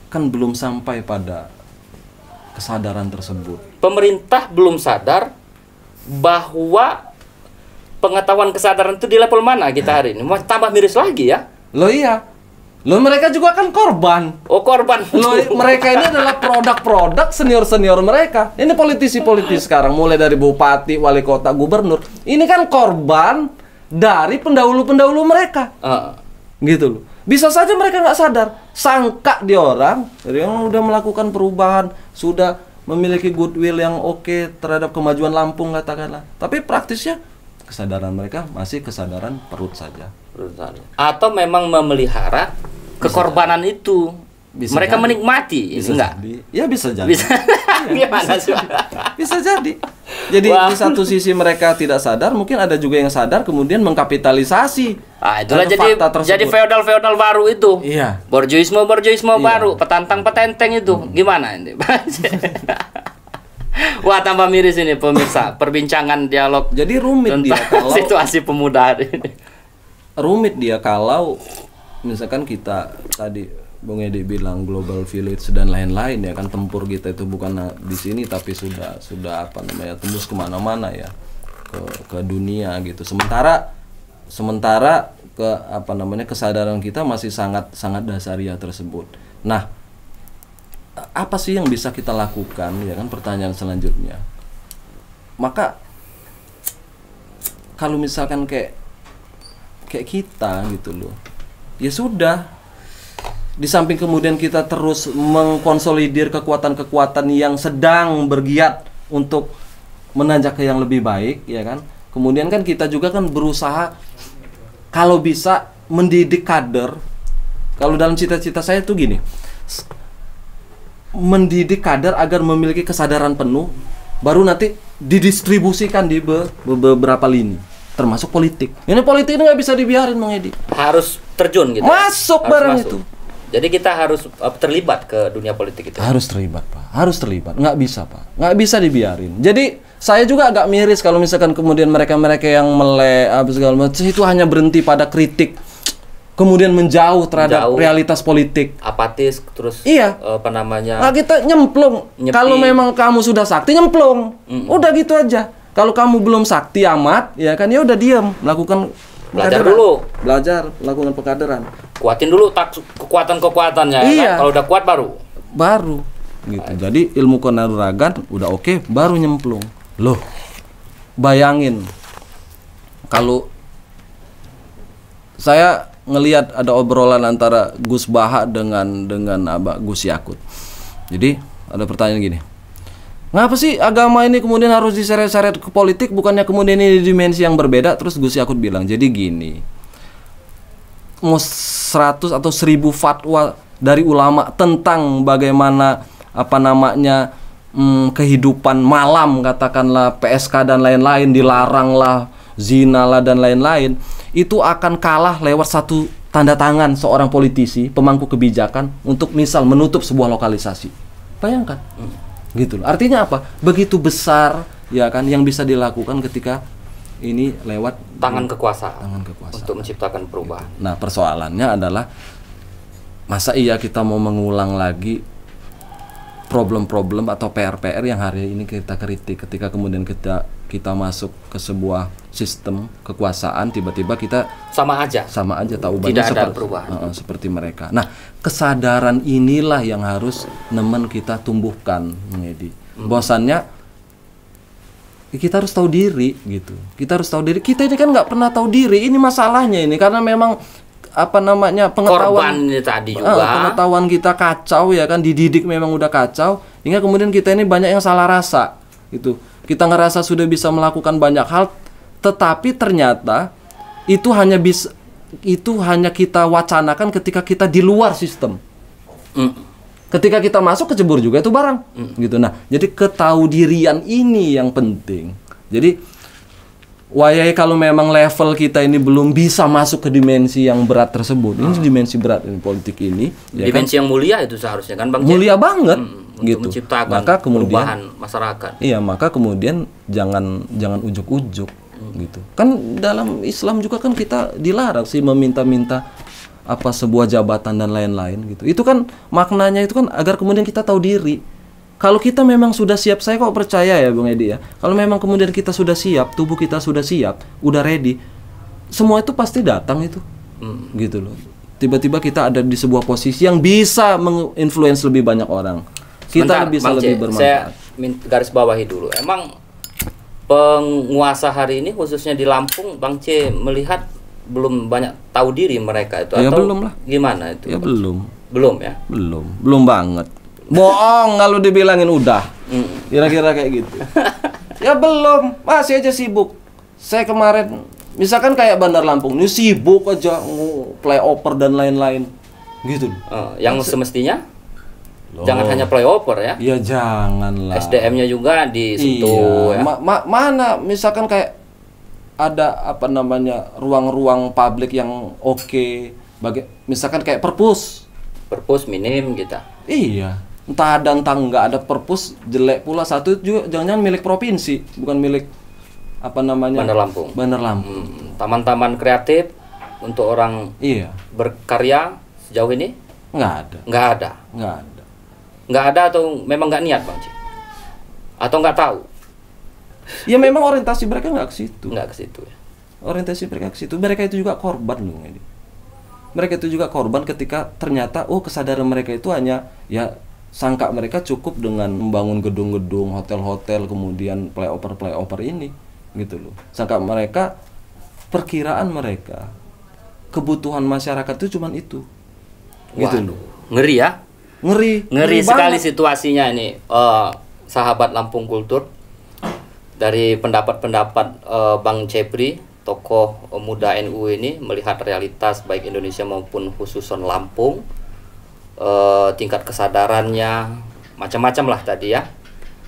kan belum sampai pada kesadaran tersebut. Pemerintah belum sadar bahwa pengetahuan kesadaran itu di level mana kita hari ini. Mau tambah miris lagi ya? Loh iya. Loh mereka juga kan korban. Oh korban. Loh mereka ini adalah produk-produk senior-senior mereka. Ini politisi-politis sekarang, mulai dari bupati, wali kota, gubernur. Ini kan korban dari pendahulu-pendahulu mereka. Gitu loh. Bisa saja mereka nggak sadar. Sangka dia orang yang udah melakukan perubahan, sudah memiliki goodwill yang oke terhadap kemajuan Lampung katakanlah. Tapi praktisnya kesadaran mereka masih kesadaran perut saja. Atau memang memelihara kekorbanan itu. Mereka jadi. Menikmati, enggak? Ya bisa jadi. Gimana sih? Bisa jadi. Jadi di satu sisi mereka tidak sadar, mungkin ada juga yang sadar kemudian mengkapitalisasi. Itulah jadi feodal baru itu. Iya. Borjuisme baru, petantang-petenteng itu. Gimana ini? Wah, tambah miris ini pemirsa. Perbincangan dialog. Jadi rumit dia kalau situasi pemuda ini. Rumit dia kalau misalkan kita tadi Bung Edi bilang global village dan lain-lain ya kan, tempur kita itu bukan di sini tapi sudah tembus kemana-mana ya ke dunia gitu. Sementara kesadaran kita masih sangat dasariah tersebut. Nah, apa sih yang bisa kita lakukan ya kan, pertanyaan selanjutnya. Maka kalau misalkan kayak kita gitu loh, ya sudah, di samping kemudian kita terus mengkonsolidir kekuatan-kekuatan yang sedang bergiat untuk menanjak ke yang lebih baik ya kan, kemudian kan kita juga kan berusaha kalau bisa mendidik kader. Kalau dalam cita-cita saya tuh gini, mendidik kader agar memiliki kesadaran penuh, baru nanti didistribusikan di beberapa lini, termasuk politik. Ini politik ini nggak bisa dibiarin, Bang Edi. Harus terjun gitu. Masuk Harus barang masuk. itu. Jadi kita harus terlibat ke dunia politik itu. Harus terlibat, Pak. Harus terlibat. Nggak bisa, Pak. Nggak bisa dibiarin. Jadi saya juga agak miris kalau misalkan kemudian mereka-mereka yang segala macam itu hanya berhenti pada kritik, kemudian menjauh terhadap realitas politik. Apatis, terus iya. Apa namanya? Nah, kita nyemplung. Kalau memang kamu sudah sakti, nyemplung. Udah gitu aja. Kalau kamu belum sakti amat, ya kan, ya udah diam, melakukan belajar pengkaderan. dulu. Belajar, melakukan pengkaderan. Kuatin dulu kekuatan-kekuatannya. Iya. Kan? Kalau udah kuat baru gitu. Jadi ilmu kanuragan udah oke, baru nyemplung. Loh, bayangin kalau saya ngelihat ada obrolan antara Gus Baha dengan Gus Yakut. Jadi ada pertanyaan gini, ngapa sih agama ini kemudian harus diseret-seret ke politik, bukannya kemudian ini dimensi yang berbeda? Terus Gus Yakut bilang, jadi gini, mau 100 atau 1000 fatwa dari ulama tentang bagaimana kehidupan malam, katakanlah PSK dan lain-lain, dilarang lah, zina lah dan lain-lain, itu akan kalah lewat satu tanda tangan seorang politisi, pemangku kebijakan untuk misal menutup sebuah lokalisasi. Bayangkan. Gitu loh. Artinya apa? Begitu besar ya kan yang bisa dilakukan ketika ini lewat tangan kekuasaan untuk menciptakan perubahan. Nah, persoalannya adalah masa iya kita mau mengulang lagi problem-problem atau PR-PR yang hari ini kita kritik, ketika kemudian kita masuk ke sebuah sistem kekuasaan, tiba-tiba kita sama aja tahu banyak seperti mereka. Nah, kesadaran inilah yang harus kita tumbuhkan, Edi. Bahwasannya kita harus tahu diri gitu. Kita harus tahu diri. Kita ini kan nggak pernah tahu diri. Ini masalahnya ini, karena memang pengetahuan ini tadi juga. Pengetahuan kita kacau ya kan, dididik memang udah kacau, hingga kemudian kita ini banyak yang salah rasa gitu. Kita ngerasa sudah bisa melakukan banyak hal, tetapi ternyata itu hanya kita wacanakan ketika kita di luar sistem. Ketika kita masuk, kecebur juga itu barang gitu. Nah, jadi ketahuidirian ini yang penting. Jadi wayai kalau memang level kita ini belum bisa masuk ke dimensi yang berat tersebut, ini dimensi berat ini politik ini, dimensi yang mulia itu seharusnya kan, Bang. Mulia banget, gitu. Menciptakan perubahan masyarakat. Iya, maka kemudian jangan ujuk-ujuk, gitu. Kan dalam Islam juga kan kita dilarang sih meminta-minta sebuah jabatan dan lain-lain gitu. Itu kan maknanya itu kan agar kemudian kita tahu diri. Kalau kita memang sudah siap, saya kok percaya ya Bang Edi ya, kalau memang kemudian kita sudah siap, tubuh kita sudah siap, udah ready, semua itu pasti datang itu, gitu loh. Tiba-tiba kita ada di sebuah posisi yang bisa menginfluence lebih banyak orang. Kita bisa lebih bermanfaat. Saya garis bawahi dulu, emang penguasa hari ini khususnya di Lampung, Bang C melihat belum banyak tahu diri mereka itu, ya, atau belum lah. Gimana itu? Ya belum ya? Belum banget. Bohong kalau dibilangin udah. Kira-kira kayak gitu. Ya belum, masih aja sibuk. Saya kemarin misalkan kayak Bandar Lampung ini sibuk aja playoper dan lain-lain. Gitu. Yang semestinya jangan hanya playoper ya. Ya janganlah. SDM-nya juga disentuh ya. Mana misalkan kayak ada ruang-ruang publik yang oke. Misalkan kayak perpus minim kita. Iya. Entah ada entah nggak ada perpus jelek pula, satu juga jangan-jangan milik provinsi, bukan milik Bandar Lampung. Taman-taman kreatif untuk orang berkarya sejauh ini nggak ada atau memang nggak niat, Bang Ci? Atau nggak tahu? Ya memang orientasi mereka nggak ke situ ya. Orientasi mereka ke situ. Mereka itu juga korban loh ini. Mereka itu juga korban ketika ternyata kesadaran mereka itu hanya sangka mereka cukup dengan membangun gedung-gedung, hotel-hotel, kemudian playoper ini, gitu loh. Sangka mereka, perkiraan mereka, kebutuhan masyarakat itu cuman itu, gitu loh. Ngeri ya? Ngeri sekali situasinya ini, sahabat Lampung Kultur. dari pendapat-pendapat Bang Cepri, tokoh muda NU ini, melihat realitas baik Indonesia maupun khususon Lampung, tingkat kesadarannya macam-macam lah tadi ya.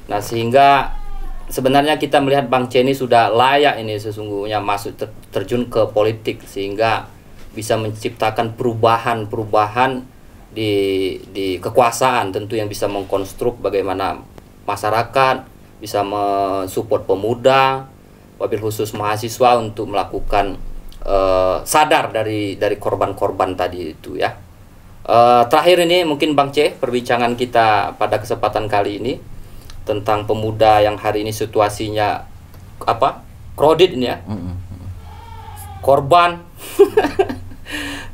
Nah, sehingga sebenarnya kita melihat Bang C ini sudah layak ini sesungguhnya masuk terjun ke politik, sehingga bisa menciptakan perubahan-perubahan di kekuasaan, tentu yang bisa mengkonstruk bagaimana masyarakat bisa mensupport pemuda, wabil khusus mahasiswa untuk melakukan sadar dari korban-korban tadi itu ya. Terakhir ini mungkin Bang C, perbincangan kita pada kesempatan kali ini tentang pemuda yang hari ini situasinya crowded ini ya, korban.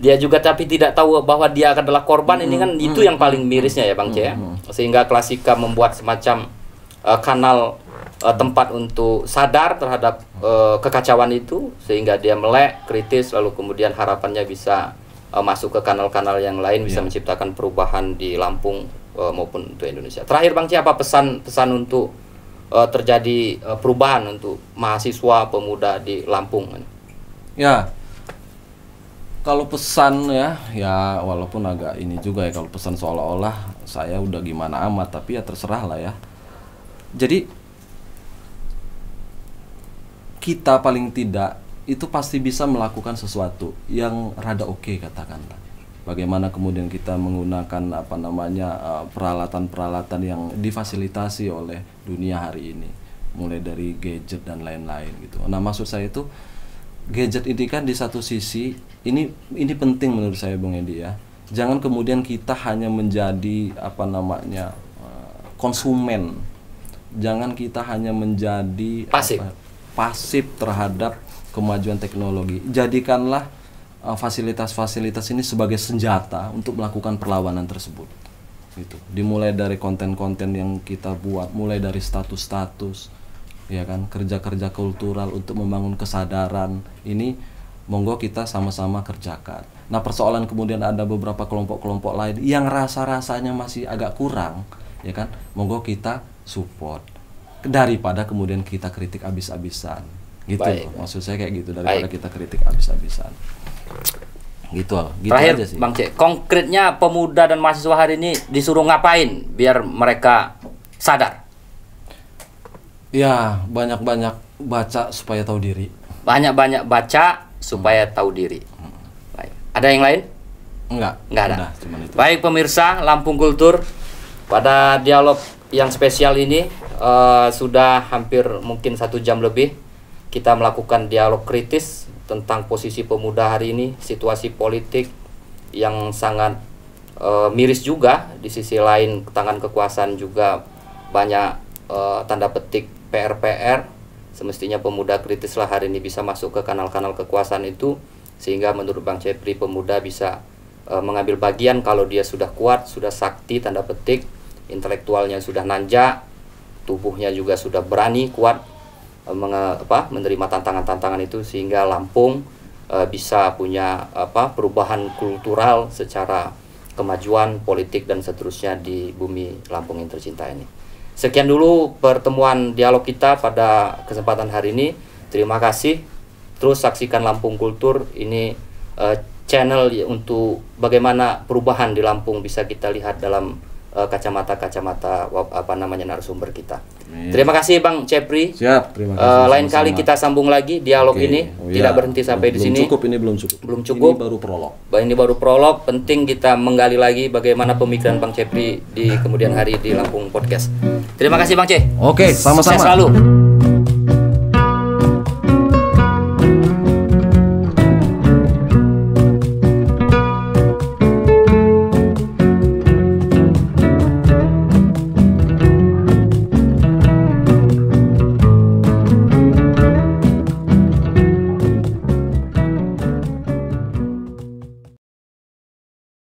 Dia juga tapi tidak tahu bahwa dia adalah korban. Ini kan itu yang paling mirisnya ya Bang C ya. Sehingga Klasika membuat semacam kanal tempat untuk sadar terhadap kekacauan itu, sehingga dia melek, kritis, lalu kemudian harapannya bisa masuk ke kanal-kanal yang lain, bisa menciptakan perubahan di Lampung maupun untuk Indonesia. Terakhir Bang C, apa pesan untuk terjadi perubahan untuk mahasiswa pemuda di Lampung? Ya, kalau pesan ya walaupun agak ini juga ya, kalau pesan seolah-olah saya udah gimana amat, tapi ya terserah lah ya. Jadi kita paling tidak itu pasti bisa melakukan sesuatu yang rada oke, katakanlah. Bagaimana kemudian kita menggunakan peralatan-peralatan yang difasilitasi oleh dunia hari ini, mulai dari gadget dan lain-lain gitu. Nah, maksud saya itu gadget ini kan di satu sisi ini penting menurut saya Bung Edi ya. Jangan kemudian kita hanya menjadi konsumen. Jangan kita hanya menjadi pasif terhadap kemajuan teknologi. Jadikanlah fasilitas-fasilitas ini sebagai senjata untuk melakukan perlawanan tersebut. Gitu. Dimulai dari konten-konten yang kita buat, mulai dari status-status, ya kan, kerja-kerja kultural untuk membangun kesadaran. Ini monggo kita sama-sama kerjakan. Nah, persoalan kemudian ada beberapa kelompok-kelompok lain yang rasa-rasanya masih agak kurang, ya kan, monggo kita support daripada kemudian kita kritik habis-habisan. Gitu. Maksud saya kayak gitu, daripada kita kritik habis-habisan. Gitu terakhir aja sih. Bang C, konkretnya pemuda dan mahasiswa hari ini disuruh ngapain biar mereka sadar? Ya, banyak-banyak baca supaya tahu diri. Banyak-banyak baca supaya tahu diri. Baik. Ada yang lain? Enggak ada. Udah, cuman itu. Baik pemirsa Lampung Kultur, pada dialog yang spesial ini sudah hampir mungkin 1 jam lebih kita melakukan dialog kritis tentang posisi pemuda hari ini, situasi politik yang sangat miris juga. Di sisi lain tangan kekuasaan juga banyak tanda petik PR. Semestinya pemuda kritislah hari ini bisa masuk ke kanal-kanal kekuasaan itu, sehingga menurut Bang Cepri pemuda bisa mengambil bagian kalau dia sudah kuat, sudah sakti tanda petik, intelektualnya sudah nanjak, tubuhnya juga sudah berani, kuat menerima tantangan-tantangan itu, sehingga Lampung bisa punya perubahan kultural secara kemajuan politik dan seterusnya di bumi Lampung yang tercinta ini. Sekian dulu pertemuan dialog kita pada kesempatan hari ini. Terima kasih. Terus saksikan Lampung Kultur. Ini channel untuk bagaimana perubahan di Lampung bisa kita lihat dalam kacamata narasumber kita. Terima kasih Bang Cepri. Siap, terima kasih. Lain kali kita sambung lagi dialog ini. Tidak berhenti sampai di sini. Belum cukup. Ini baru prolog. Ini baru prolog. Penting kita menggali lagi bagaimana pemikiran Bang Cepri di kemudian hari di Lampung Podcast. Terima kasih Bang C. Oke, sama-sama. Sukses selalu.